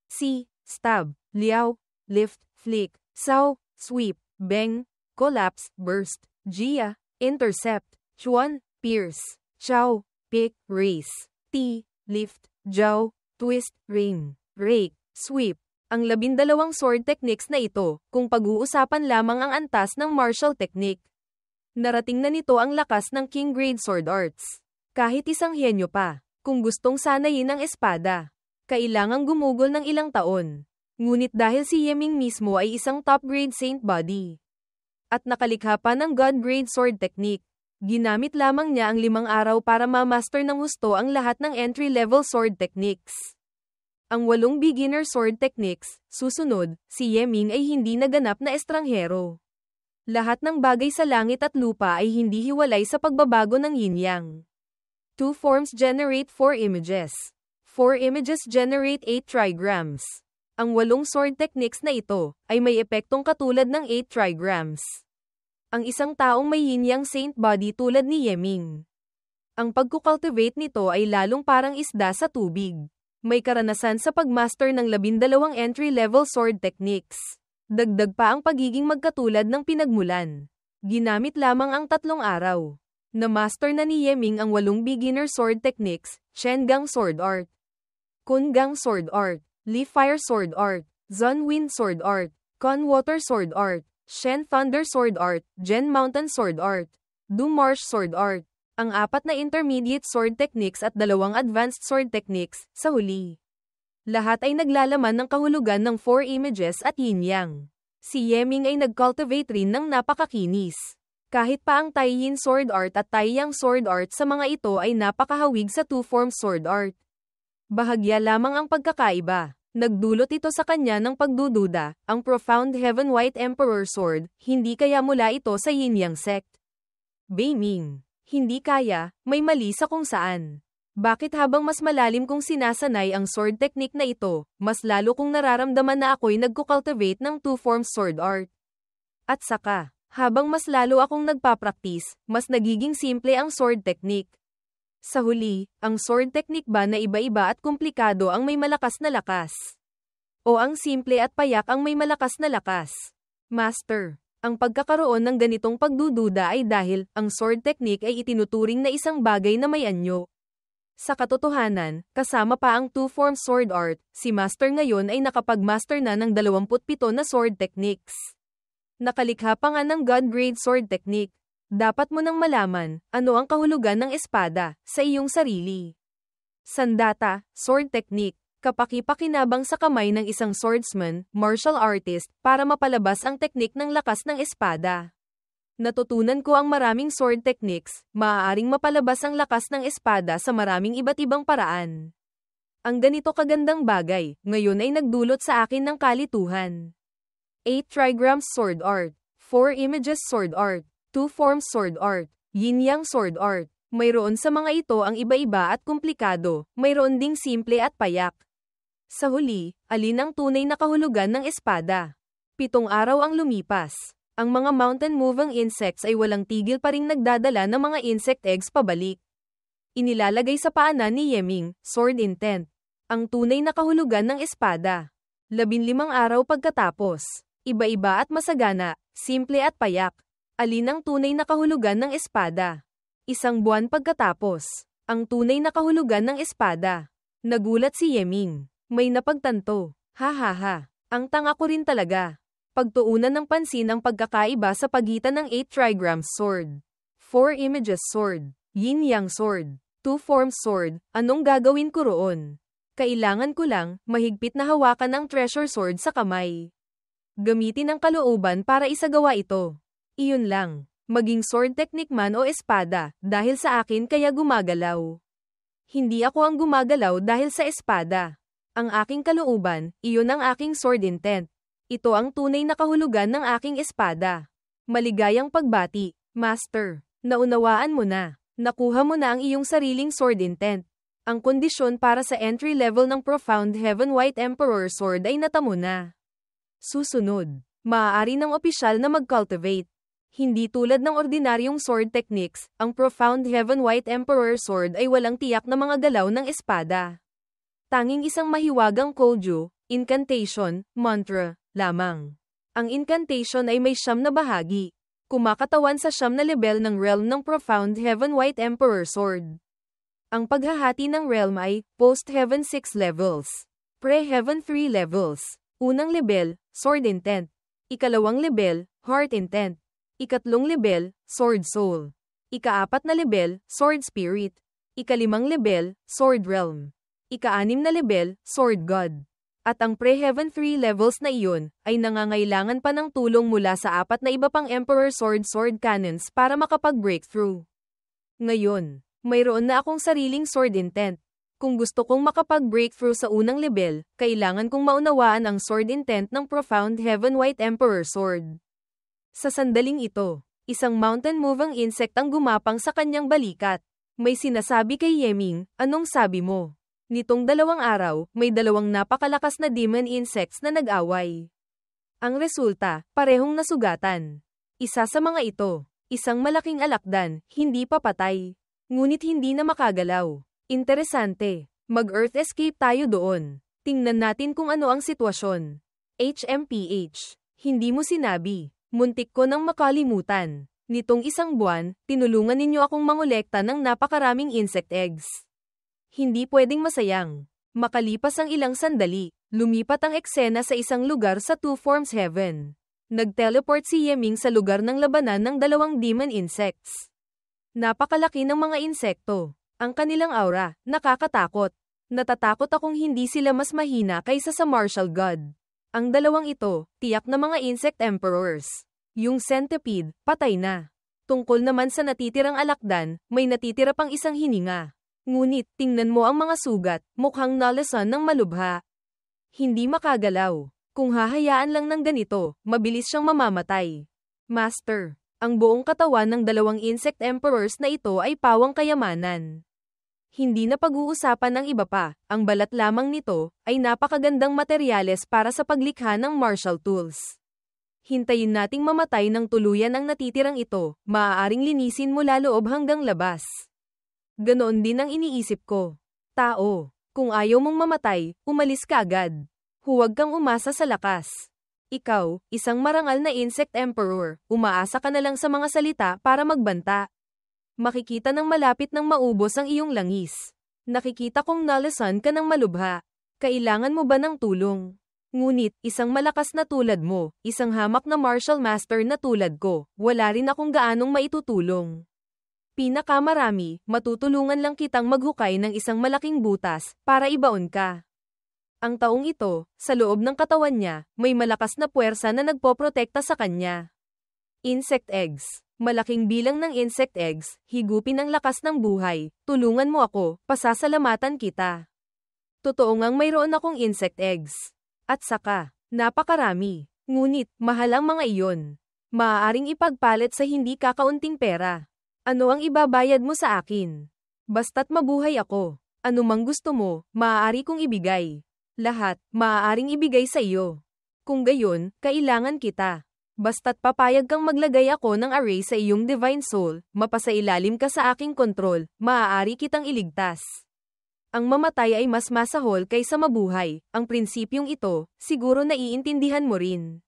Si, Stab, Liao, Lift, Flick, Sao, Sweep, Bang, Collapse, Burst, Jia, Intercept, Chuan, Pierce, Chow, Pick, Race, T, Lift, Jiao, Twist, Ring, Rake, Sweep. Ang 12 sword techniques na ito, kung pag-uusapan lamang ang antas ng martial technique. Narating na nito ang lakas ng King Grade Sword Arts. Kahit isang henyo pa, kung gustong sanayin ang espada, kailangang gumugol ng ilang taon. Ngunit dahil si Yeming mismo ay isang top-grade saint body, at nakalikha pa ng God-grade sword technique, ginamit lamang niya ang 5 araw para ma-master ng husto ang lahat ng entry-level sword techniques. Ang 8 beginner sword techniques, susunod, si Yeming ay hindi naganap na estranghero. Lahat ng bagay sa langit at lupa ay hindi hiwalay sa pagbabago ng yin-yang. 2 forms generate 4 images. 4 images generate 8 trigrams. Ang 8 sword techniques na ito ay may epektong katulad ng 8 trigrams. Ang isang taong may yin-yang saint body tulad ni Yeming. Ang pagkukultivate nito ay lalong parang isda sa tubig. May karanasan sa pagmaster ng 12 entry-level sword techniques. Dagdag pa ang pagiging magkatulad ng pinagmulan. Ginamit lamang ang 3 araw. Na-master na ni Yeming ang 8 beginner sword techniques, Shengang Sword Art, Kungang Sword Art, Leaf Fire Sword Art, Zun Wind Sword Art, Kun Water Sword Art, Shen Thunder Sword Art, Gen Mountain Sword Art, Du Marsh Sword Art, ang 4 na intermediate sword techniques at 2 advanced sword techniques, sa huli. Lahat ay naglalaman ng kahulugan ng 4 images at yin-yang. Si Yeming ay nag-cultivate rin ng napakakinis. Kahit pa ang Taiyin Sword Art at Taiyang Sword Art sa mga ito ay napakahawig sa 2-form sword art. Bahagya lamang ang pagkakaiba. Nagdulot ito sa kanya ng pagdududa, ang Profound Heaven White Emperor Sword, hindi kaya mula ito sa yin-yang sect. Beiming. Hindi kaya, may mali sa kung saan. Bakit habang mas malalim kong sinasanay ang sword technique na ito, mas lalo kong nararamdaman na ako'y nagkukultivate ng 2-form sword art. At saka, habang mas lalo akong nagpapraktis, mas nagiging simple ang sword technique. Sa huli, ang sword technique ba na iba-iba at komplikado ang may malakas na lakas? O ang simple at payak ang may malakas na lakas? Master, ang pagkakaroon ng ganitong pagdududa ay dahil ang sword technique ay itinuturing na isang bagay na may anyo. Sa katotohanan, kasama pa ang 2-form sword art, si Master ngayon ay nakapag-master na ng 27 na sword techniques. Nakalikha pa nga ng God-grade sword technique. Dapat mo nang malaman, ano ang kahulugan ng espada, sa iyong sarili. Sandata, sword technique, kapaki-pakinabang sa kamay ng isang swordsman, martial artist, para mapalabas ang teknik ng lakas ng espada. Natutunan ko ang maraming sword techniques, maaaring mapalabas ang lakas ng espada sa maraming iba't ibang paraan. Ang ganito kagandang bagay, ngayon ay nagdulot sa akin ng kalituhan. 8 trigrams sword art, 4 images sword art, 2 forms sword art, yin-yang sword art. Mayroon sa mga ito ang iba-iba at komplikado, mayroon ding simple at payak. Sa huli, alin ang tunay na kahulugan ng espada? 7 araw ang lumipas. Ang mga mountain-moving insects ay walang tigil pa ring nagdadala ng mga insect eggs pabalik. Inilalagay sa paanan ni Yeming, sword intent. Ang tunay na kahulugan ng espada. 15 araw pagkatapos. Iba-iba at masagana, simple at payak. Alin ang tunay na kahulugan ng espada? 1 buwan pagkatapos. Ang tunay na kahulugan ng espada. Nagulat si Yeming. May napagtanto. Ha ha ha. Ang tanga ko rin talaga. Pagtuunan ng pansin ang pagkakaiba sa pagitan ng 8 trigrams sword, 4 images sword, yin-yang sword, 2 forms sword, anong gagawin ko roon? Kailangan ko lang, mahigpit na hawakan ang treasure sword sa kamay. Gamitin ang kalooban para isagawa ito. Iyon lang, maging sword technique man o espada, dahil sa akin kaya gumagalaw. Hindi ako ang gumagalaw dahil sa espada. Ang aking kalooban, iyon ang aking sword intent. Ito ang tunay na kahulugan ng aking espada. Maligayang pagbati, Master. Naunawaan mo na. Nakuha mo na ang iyong sariling sword intent. Ang kondisyon para sa entry level ng Profound Heaven White Emperor Sword ay natamo na. Susunod, maaari ng opisyal na mag-cultivate. Hindi tulad ng ordinaryong sword techniques, ang Profound Heaven White Emperor Sword ay walang tiyak na mga galaw ng espada. Tanging isang mahiwagang koju, incantation, mantra, lamang. Ang incantation ay may 9 na bahagi. Kumakatawan sa 9 na level ng realm ng Profound Heaven White Emperor Sword. Ang paghahati ng realm ay, Post-Heaven 6 levels. Pre-Heaven 3 levels. Unang level, Sword Intent. Ikalawang level, Heart Intent. Ikatlong level, Sword Soul. Ika-4 na level, Sword Spirit. Ika-5 level, Sword Realm. Ika-6 na level, Sword God. At ang pre-Heaven 3 levels na iyon, ay nangangailangan pa ng tulong mula sa 4 na iba pang Emperor Sword Cannons para makapag-breakthrough. Ngayon, mayroon na akong sariling sword intent. Kung gusto kong makapag-breakthrough sa unang level, kailangan kong maunawaan ang sword intent ng Profound Heaven White Emperor Sword. Sa sandaling ito, isang mountain-moving insect ang gumapang sa kanyang balikat. May sinasabi kay Yeming, anong sabi mo? Nitong 2 araw, may 2 napakalakas na demon insects na nag-away. Ang resulta, parehong nasugatan. Isa sa mga ito, isang malaking alakdan, hindi pa patay. Ngunit hindi na makagalaw. Interesante. Mag-earth escape tayo doon. Tingnan natin kung ano ang sitwasyon. HMPH. Hindi mo sinabi. Muntik ko nang makalimutan. Nitong 1 buwan, tinulungan ninyo akong mangolekta ng napakaraming insect eggs. Hindi pwedeng masayang. Makalipas ang ilang sandali, lumipat ang eksena sa isang lugar sa 2 forms heaven. Nag-teleport si Yeming sa lugar ng labanan ng 2 demon insects. Napakalaki ng mga insekto. Ang kanilang aura, nakakatakot. Natatakot akong hindi sila mas mahina kaysa sa martial god. Ang 2 ito, tiyak na mga insect emperors. Yung centipede, patay na. Tungkol naman sa natitirang alakdan, may natitira pang isang hininga. Ngunit, tingnan mo ang mga sugat, mukhang nalasan ng malubha. Hindi makagalaw. Kung hahayaan lang ng ganito, mabilis siyang mamamatay. Master, ang buong katawan ng 2 insect emperors na ito ay pawang kayamanan. Hindi na pag-uusapan ng iba pa, ang balat lamang nito, ay napakagandang materyales para sa paglikha ng martial tools. Hintayin nating mamatay ng tuluyan ang natitirang ito, maaaring linisin mula loob hanggang labas. Ganoon din ang iniisip ko. Tao, kung ayaw mong mamatay, umalis ka agad. Huwag kang umasa sa lakas. Ikaw, isang marangal na insect emperor, umaasa ka na lang sa mga salita para magbanta. Makikita ng malapit nang maubos ang iyong langis. Nakikita kong nalasan ka ng malubha. Kailangan mo ba ng tulong? Ngunit, isang malakas na tulad mo, isang hamak na martial master na tulad ko, wala rin akong gaanong maitutulong. Pinakamarami, matutulungan lang kitang maghukay ng isang malaking butas, para ibaon ka. Ang taong ito, sa loob ng katawan niya, may malakas na puwersa na nagpoprotekta sa kanya. Insect eggs. Malaking bilang ng insect eggs, higupin ang lakas ng buhay, tulungan mo ako, pasasalamatan kita. Totoo ngang mayroon akong insect eggs. At saka, napakarami. Ngunit, mahal ang mga iyon. Maaaring ipagpalit sa hindi kakaunting pera. Ano ang ibabayad mo sa akin? Basta't mabuhay ako. Ano mang gusto mo, maaari kong ibigay. Lahat, maaaring ibigay sa iyo. Kung gayon, kailangan kita. Basta't papayag kang maglagay ako ng array sa iyong divine soul, mapasailalim ka sa aking kontrol, maaari kitang iligtas. Ang mamatay ay mas masahol kaysa mabuhay, ang prinsipyong ito, siguro naiintindihan mo rin.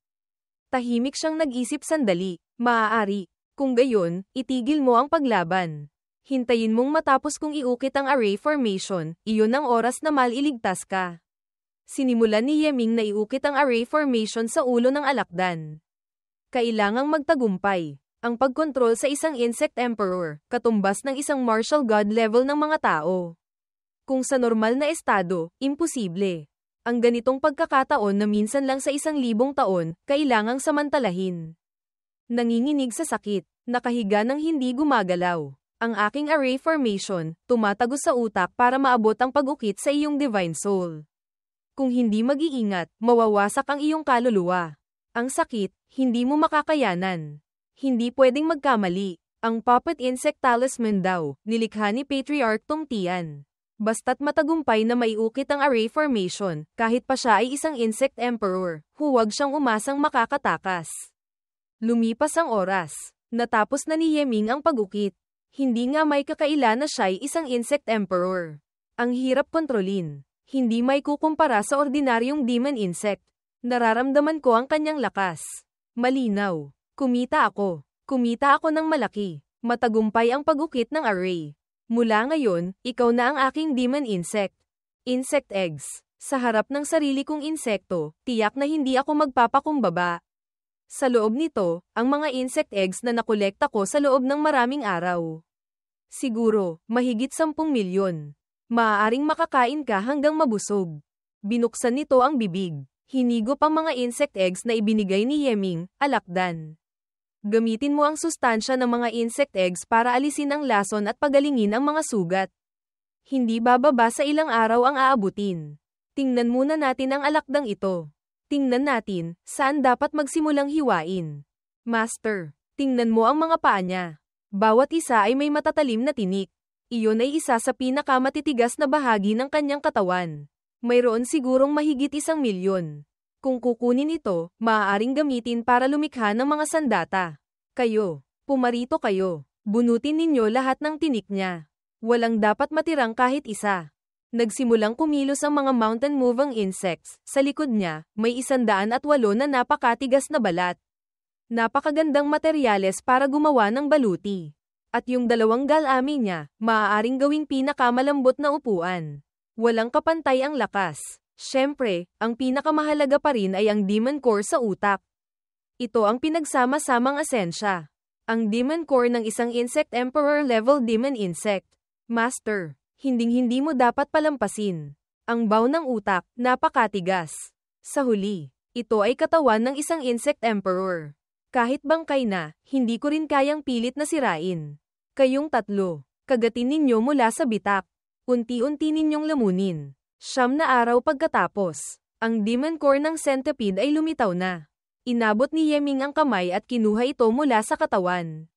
Tahimik siyang nag-isip sandali, maaari. Kung gayon, itigil mo ang paglaban. Hintayin mong matapos kong iukit ang array formation, iyon ang oras na maliligtas ka. Sinimulan ni Yeming na iukit ang array formation sa ulo ng alakdan. Kailangang magtagumpay. Ang pagkontrol sa isang insect emperor, katumbas ng isang martial god level ng mga tao. Kung sa normal na estado, imposible. Ang ganitong pagkakataon na minsan lang sa 1,000 taon, kailangang samantalahin. Nanginginig sa sakit, nakahiga ng hindi gumagalaw. Ang aking array formation, tumatagos sa utak para maabot ang pag-ukit sa iyong divine soul. Kung hindi mag-iingat, mawawasak ang iyong kaluluwa. Ang sakit, hindi mo makakayanan. Hindi pwedeng magkamali. Ang puppet insect talisman daw, nilikha ni Patriarch Tong Tian. Basta't matagumpay na maiukit ang array formation, kahit pa siya ay isang insect emperor, huwag siyang umasang makakatakas. Lumipas ang oras. Natapos na ni Yeming ang pag-ukit. Hindi nga may kakaila na siya'y isang insect emperor. Ang hirap kontrolin. Hindi may kukumpara sa ordinaryong demon insect. Nararamdaman ko ang kanyang lakas. Malinaw. Kumita ako. Kumita ako ng malaki. Matagumpay ang pag-ukit ng array. Mula ngayon, ikaw na ang aking demon insect. Insect eggs. Sa harap ng sarili kong insekto, tiyak na hindi ako magpapakumbaba. Sa loob nito, ang mga insect eggs na nakolekta ko sa loob ng maraming araw. Siguro, mahigit 10 milyon. Maaaring makakain ka hanggang mabusog. Binuksan nito ang bibig. Hinigop ang mga insect eggs na ibinigay ni Yeming, alakdan. Gamitin mo ang sustansya ng mga insect eggs para alisin ang lason at pagalingin ang mga sugat. Hindi bababa sa ilang araw ang aabutin. Tingnan muna natin ang alakdang ito. Tingnan natin, saan dapat magsimulang hiwain. Master, tingnan mo ang mga paa niya. Bawat isa ay may matatalim na tinik. Iyon ay isa sa pinakamatitigas na bahagi ng kanyang katawan. Mayroon sigurong mahigit 1 milyon. Kung kukunin ito, maaaring gamitin para lumikha ng mga sandata. Kayo, pumarito kayo. Bunutin ninyo lahat ng tinik niya. Walang dapat matirang kahit isa. Nagsimulang kumilos ang mga mountain moving insects. Sa likod niya, may 108 na napakatigas na balat. Napakagandang materyales para gumawa ng baluti. At yung 2 galami niya, maaaring gawing pinakamalambot na upuan. Walang kapantay ang lakas. Siyempre, ang pinakamahalaga pa rin ay ang demon core sa utak. Ito ang pinagsama-samang asensya. Ang demon core ng isang insect emperor level demon insect. Master, hinding-hindi mo dapat palampasin. Ang baw ng utak, napakatigas. Sa huli, ito ay katawan ng isang insect emperor. Kahit bangkay na, hindi ko rin kayang pilit na sirain. Kayong 3, kagatin ninyo mula sa bitak. Unti-unti ninyong lamunin. 9 na araw pagkatapos, ang demon core ng centipede ay lumitaw na. Inabot ni Yeming ang kamay at kinuha ito mula sa katawan.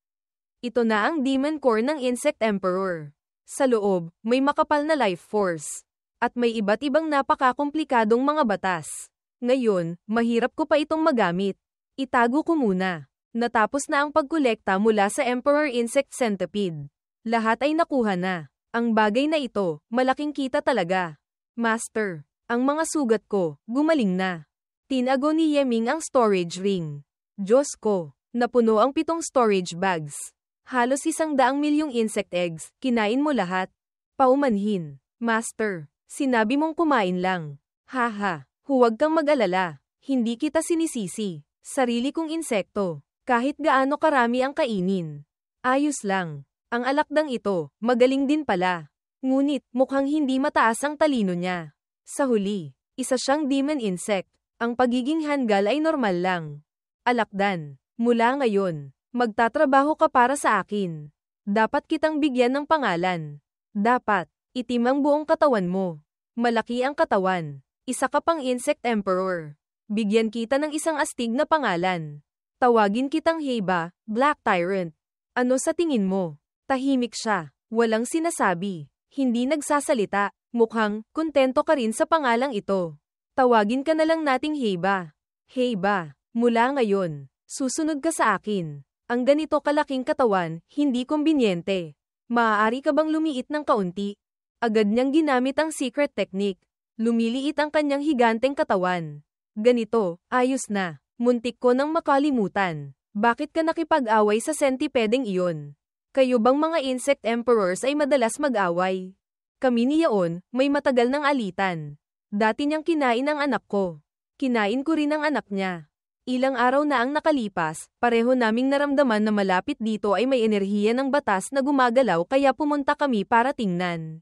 Ito na ang demon core ng insect emperor. Sa loob, may makapal na life force. At may iba't ibang napakakomplikadong mga batas. Ngayon, mahirap ko pa itong magamit. Itago ko muna. Natapos na ang pagkolekta mula sa Emperor Insect Centipede. Lahat ay nakuha na. Ang bagay na ito, malaking kita talaga. Master, ang mga sugat ko, gumaling na. Tinago ni Yeming ang storage ring. Diyos ko, napuno ang 7 storage bags. Halos 100 milyong insect eggs, kinain mo lahat. Paumanhin. Master, sinabi mong kumain lang. Haha, huwag kang mag-alala. Hindi kita sinisisi. Sarili kong insekto. Kahit gaano karami ang kainin. Ayos lang. Ang alakdang ito, magaling din pala. Ngunit, mukhang hindi mataas ang talino niya. Sa huli, isa siyang demon insect. Ang pagiging hanggal ay normal lang. Alakdan, mula ngayon, Magtatrabaho ka para sa akin. Dapat kitang bigyan ng pangalan. Dapat, itim ang buong katawan mo. Malaki ang katawan. Isa ka pang insect emperor. Bigyan kita ng isang astig na pangalan. Tawagin kitang Heba, Black Tyrant. Ano sa tingin mo? Tahimik siya. Walang sinasabi. Hindi nagsasalita. Mukhang, kontento ka rin sa pangalang ito. Tawagin ka na lang nating Heba. Heba, mula ngayon, susunod ka sa akin. Ang ganito kalaking katawan, hindi kumbinyente. Maaari ka bang lumiit ng kaunti? Agad niyang ginamit ang secret technique. Lumiliit ang kanyang higanteng katawan. Ganito, ayos na. Muntik ko nang makalimutan. Bakit ka nakipag-away sa centipedeng iyon? Kayo bang mga insect emperors ay madalas mag-away? Kami ni Yaon, may matagal ng alitan. Dati niyang kinain ang anak ko. Kinain ko rin ang anak niya. Ilang araw na ang nakalipas, pareho naming naramdaman na malapit dito ay may enerhiya ng batas na gumagalaw kaya pumunta kami para tingnan.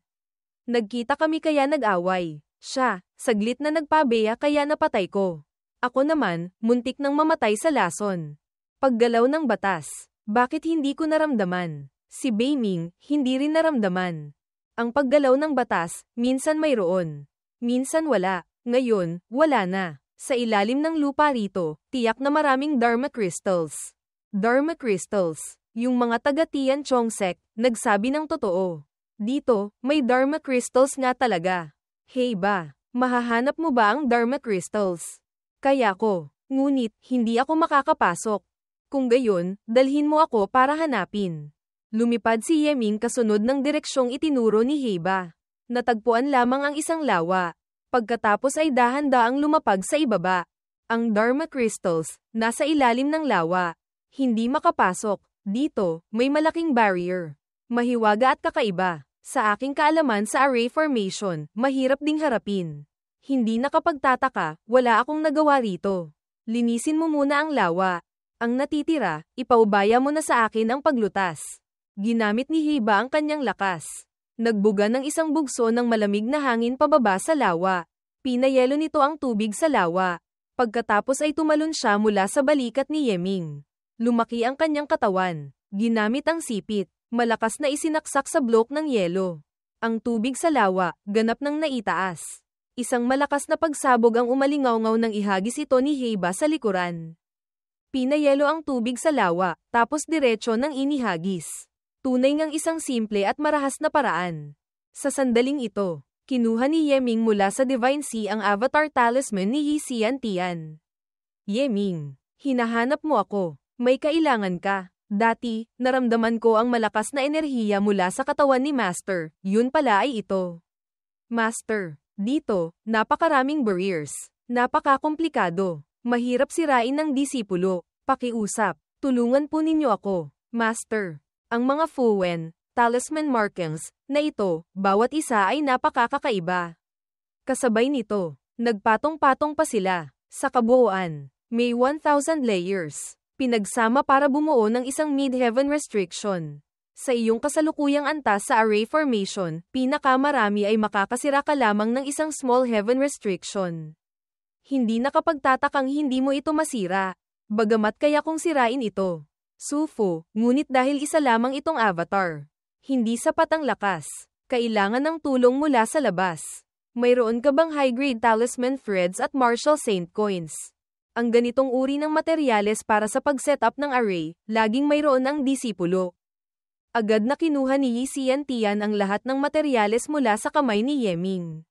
Nagkita kami kaya nag-away. Siya, saglit na nagpabeya kaya napatay ko. Ako naman, muntik nang mamatay sa lason. Paggalaw ng batas. Bakit hindi ko naramdaman? Si Beiming, hindi rin naramdaman. Ang paggalaw ng batas, minsan mayroon. Minsan wala. Ngayon, wala na. Sa ilalim ng lupa rito, tiyak na maraming Dharma Crystals. Dharma Crystals, yung mga taga-Tian Chong sect, nagsabi ng totoo. Dito, may Dharma Crystals nga talaga. Hey ba, mahahanap mo ba ang Dharma Crystals? Kaya ko, ngunit, hindi ako makakapasok. Kung gayon, dalhin mo ako para hanapin. Lumipad si Yeming kasunod ng direksyong itinuro ni Heba. Natagpuan lamang ang isang lawa. Pagkatapos ay dahan-daang lumapag sa ibaba. Ang Dharma Crystals, nasa ilalim ng lawa. Hindi makapasok. Dito, may malaking barrier. Mahiwaga at kakaiba. Sa aking kaalaman sa array formation, mahirap ding harapin. Hindi nakapagtataka, wala akong nagawa rito. Linisin mo muna ang lawa. Ang natitira, ipaubaya mo na sa akin ang paglutas. Ginamit ni Heba ang kanyang lakas. Nagbuga ng isang bugso ng malamig na hangin pababa sa lawa. Pinayelo nito ang tubig sa lawa. Pagkatapos ay tumalon siya mula sa balikat ni Yeming. Lumaki ang kanyang katawan. Ginamit ang sipit. Malakas na isinaksak sa blok ng yelo. Ang tubig sa lawa, ganap ng naitaas. Isang malakas na pagsabog ang umalingaw-ngaw nang ihagis ito ni Heba sa likuran. Pinayelo ang tubig sa lawa, tapos diretsyo ng inihagis. Tunay ngang isang simple at marahas na paraan. Sa sandaling ito, kinuha ni Yeming mula sa Divine Sea ang Avatar Talisman ni Yi Xian Tian. Yeming, hinahanap mo ako. May kailangan ka. Dati, naramdaman ko ang malakas na enerhiya mula sa katawan ni Master. Yun pala ay ito. Master, dito, napakaraming barriers. Napakakomplikado. Mahirap sirain ng disipulo. Pakiusap. Tulungan po ninyo ako, Master. Ang mga Fuwen, talisman markings, na ito, bawat isa ay napakakakaiba. Kasabay nito, nagpatong-patong pa sila. Sa kabuuan, may 1,000 layers. Pinagsama para bumuo ng isang mid-heaven restriction. Sa iyong kasalukuyang antas sa array formation, pinakamarami ay makakasira ka lamang ng isang small heaven restriction. Hindi nakapagtatakang hindi mo ito masira. Bagamat kaya kong sirain ito. Sufu, ngunit dahil isa lamang itong avatar. Hindi sapat ang lakas. Kailangan ng tulong mula sa labas. Mayroon ka bang high-grade talisman threads at martial saint coins? Ang ganitong uri ng materyales para sa pag-setup ng array, laging mayroon ang disipulo. Agad na kinuha ni Yi Xian Tian ang lahat ng materyales mula sa kamay ni Yeming.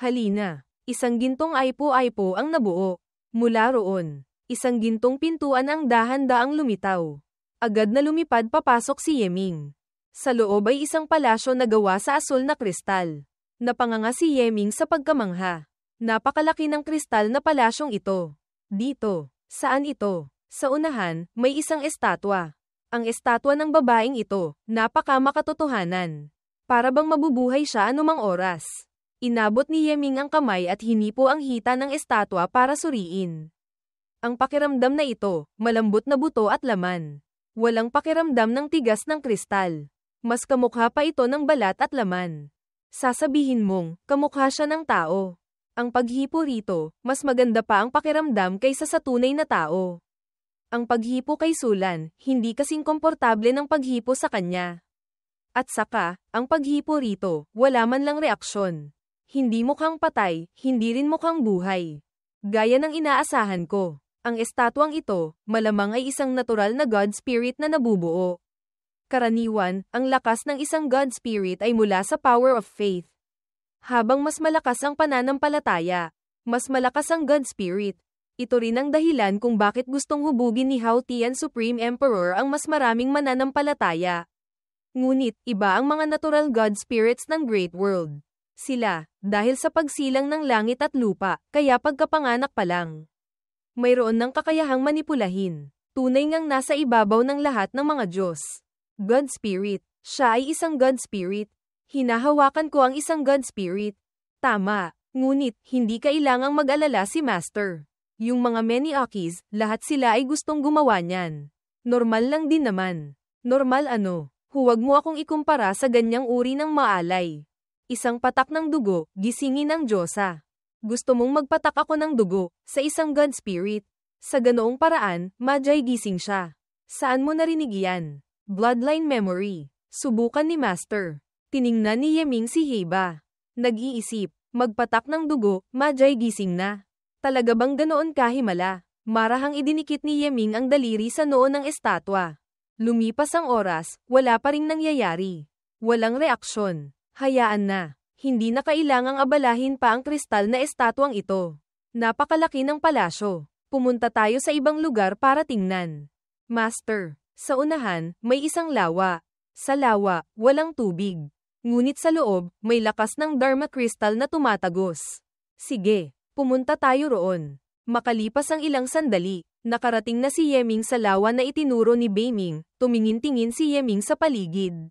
Halina, isang gintong aipo-aipo ang nabuo. Mula roon, isang gintong pintuan ang dahan-daang lumitaw. Agad na lumipad papasok si Yeming. Sa loob ay isang palasyo na gawa sa asul na kristal. Napanganga si Yeming sa pagkamangha. Napakalaki ng kristal na palasyong ito. Dito, saan ito? Sa unahan, may isang estatwa. Ang estatwa ng babaeng ito, napaka-makatotohanan. Para bang mabubuhay siya anumang oras. Inabot ni Yeming ang kamay at hinipo ang hita ng estatwa para suriin. Ang pakiramdam na ito, malambot na buto at laman. Walang pakiramdam ng tigas ng kristal. Mas kamukha pa ito ng balat at laman. Sasabihin mong, kamukha siya ng tao. Ang paghipo rito, mas maganda pa ang pakiramdam kaysa sa tunay na tao. Ang paghipo kay Sulan, hindi kasing komportable ng paghipo sa kanya. At saka, ang paghipo rito, wala man lang reaksyon. Hindi mukhang patay, hindi rin mukhang buhay. Gaya ng inaasahan ko. Ang estatwang ito, malamang ay isang natural na God Spirit na nabubuo. Karaniwan, ang lakas ng isang God Spirit ay mula sa power of faith. Habang mas malakas ang pananampalataya, mas malakas ang God Spirit. Ito rin ang dahilan kung bakit gustong hubugin ni Hao Tian Supreme Emperor ang mas maraming mananampalataya. Ngunit, iba ang mga natural God Spirits ng Great World. Sila, dahil sa pagsilang ng langit at lupa, kaya pagkapanganak pa lang, mayroon ng kakayahang manipulahin. Tunay ngang nasa ibabaw ng lahat ng mga Diyos. God Spirit. Siya ay isang God Spirit. Hinahawakan ko ang isang God Spirit. Tama. Ngunit, hindi kailangang mag-alala si Master. Yung mga Maniakis, lahat sila ay gustong gumawa niyan. Normal lang din naman. Normal ano? Huwag mo akong ikumpara sa ganyang uri ng maalay. Isang patak ng dugo, gisingin ang Diyosa. Gusto mong magpatak ako ng dugo, sa isang God Spirit. Sa ganoong paraan, madyay gising siya. Saan mo narinig yan? Bloodline memory. Subukan ni Master. Tiningnan ni Yeming si Heiba. Nag-iisip, magpatak ng dugo, madyay gising na. Talaga bang ganoon kahimala? Marahang idinikit ni Yeming ang daliri sa noo ng estatwa. Lumipas ang oras, wala pa ring nangyayari. Walang reaksyon. Hayaan na. Hindi na kailangang abalahin pa ang kristal na estatwang ito. Napakalaki ng palasyo. Pumunta tayo sa ibang lugar para tingnan. Master, sa unahan, may isang lawa. Sa lawa, walang tubig. Ngunit sa loob, may lakas ng Dharma crystal na tumatagos. Sige, pumunta tayo roon. Makalipas ang ilang sandali, nakarating na si Yeming sa lawa na itinuro ni Beiming, tumingin-tingin si Yeming sa paligid.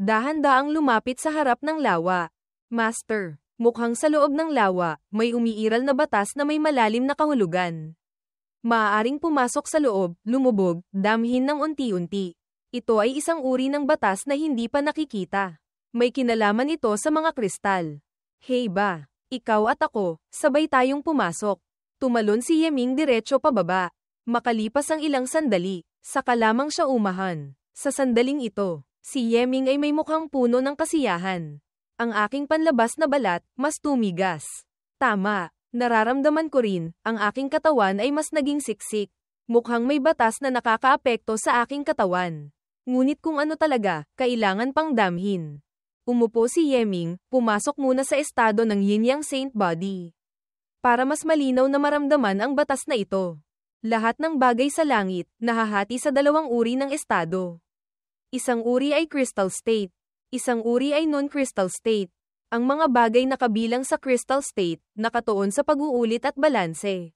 Dahan-daang lumapit sa harap ng lawa. Master, mukhang sa loob ng lawa, may umiiral na batas na may malalim na kahulugan. Maaaring pumasok sa loob, lumubog, damhin ng unti-unti. Ito ay isang uri ng batas na hindi pa nakikita. May kinalaman ito sa mga kristal. Heiba, ikaw at ako, sabay tayong pumasok. Tumalon si Yeming diretso pababa. Makalipas ang ilang sandali, saka lamang siya umahan. Sa sandaling ito, si Yeming ay may mukhang puno ng kasiyahan. Ang aking panlabas na balat, mas tumigas. Tama, nararamdaman ko rin, ang aking katawan ay mas naging siksik. Mukhang may batas na nakakaapekto sa aking katawan. Ngunit kung ano talaga, kailangan pang damhin. Umupo si Yeming, pumasok muna sa estado ng Yin-Yang Saint Body. Para mas malinaw na maramdaman ang batas na ito. Lahat ng bagay sa langit, nahahati sa dalawang uri ng estado. Isang uri ay crystal state. Isang uri ay non-crystal state. Ang mga bagay na kabilang sa crystal state, nakatuon sa pag-uulit at balanse.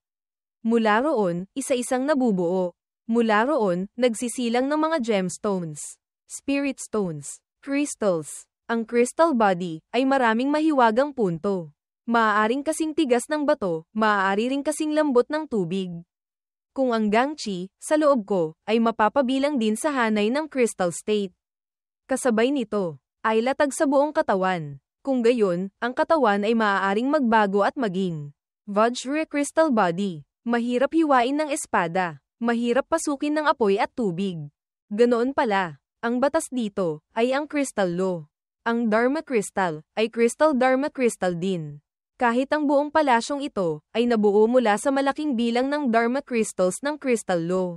Mula roon, isa-isang nabubuo. Mula roon, nagsisilang ng mga gemstones, spirit stones, crystals. Ang crystal body ay maraming mahiwagang punto. Maaaring kasing tigas ng bato, maaari ring kasing lambot ng tubig. Kung ang gangchi, sa loob ko, ay mapapabilang din sa hanay ng crystal state. Kasabay nito, ay latag sa buong katawan. Kung gayon, ang katawan ay maaaring magbago at maging Vajra crystal body. Mahirap hiwain ng espada. Mahirap pasukin ng apoy at tubig. Ganoon pala. Ang batas dito, ay ang crystal law. Ang Dharma crystal, ay crystal Dharma crystal din. Kahit ang buong palasyong ito, ay nabuo mula sa malaking bilang ng Dharma crystals ng crystal law.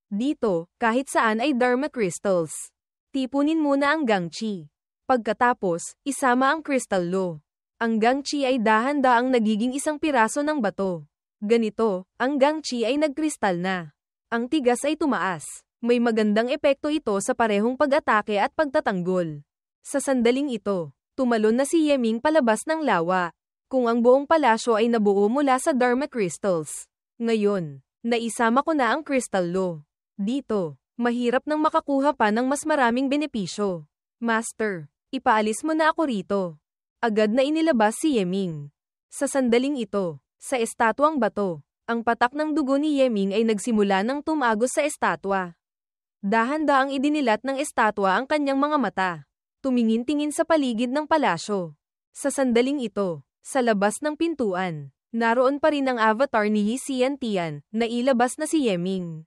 Dito, kahit saan ay Dharma crystals. Tipunin muna ang gangchi. Pagkatapos, isama ang crystal law. Ang gangchi ay dahan-daang nagiging isang piraso ng bato. Ganito, ang gangchi ay nagkristal na. Ang tigas ay tumaas. May magandang epekto ito sa parehong pag-atake at pagtatanggol. Sa sandaling ito, tumalon na si Yeming palabas ng lawa. Kung ang buong palasyo ay nabuo mula sa Dharma crystals. Ngayon, naisama ko na ang crystal law. Dito, mahirap nang makakuha pa ng mas maraming benepisyo. Master, ipaalis mo na ako rito. Agad na inilabas si Yeming. Sa sandaling ito, sa estatwang bato, ang patak ng dugo ni Yeming ay nagsimula ng tumagos sa estatwa. Dahan-daang idinilat ng estatwa ang kanyang mga mata. Tumingin-tingin sa paligid ng palasyo. Sa sandaling ito, sa labas ng pintuan, naroon pa rin ang avatar ni Yi Xiantian, na ilabas na si Yeming.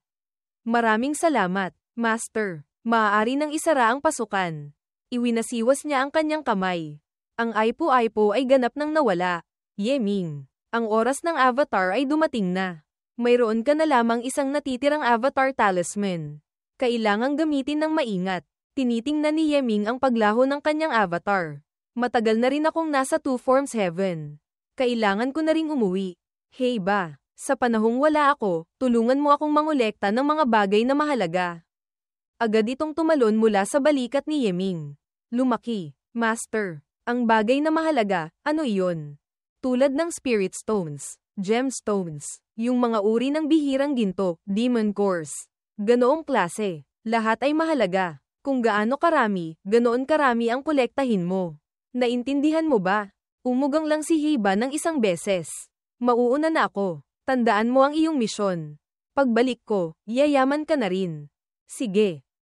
Maraming salamat, Master. Maaari nang isara ang pasukan. Iwinasiwas niya ang kanyang kamay. Ang Aipo-Aipo ay ganap nang nawala. Yeming, ang oras ng avatar ay dumating na. Mayroon ka na lamang isang natitirang avatar talisman. Kailangang gamitin ng maingat. Tinitingnan ni Yeming ang paglaho ng kanyang avatar. Matagal na rin akong nasa Two Forms Heaven. Kailangan ko na ring umuwi. Hey ba, sa panahong wala ako, tulungan mo akong mangolekta ng mga bagay na mahalaga. Agad itong tumalon mula sa balikat ni Yeming. Lumaki, Master. Ang bagay na mahalaga, ano iyon? Tulad ng Spirit Stones, Gemstones, yung mga uri ng bihirang ginto, Demon Cores. Ganoong klase, lahat ay mahalaga. Kung gaano karami, ganoon karami ang kolektahin mo. Naintindihan mo ba? Umugang lang si Hiba ng isang beses. Mauuna na ako. Tandaan mo ang iyong misyon. Pagbalik ko, yayaman ka na rin. Sige.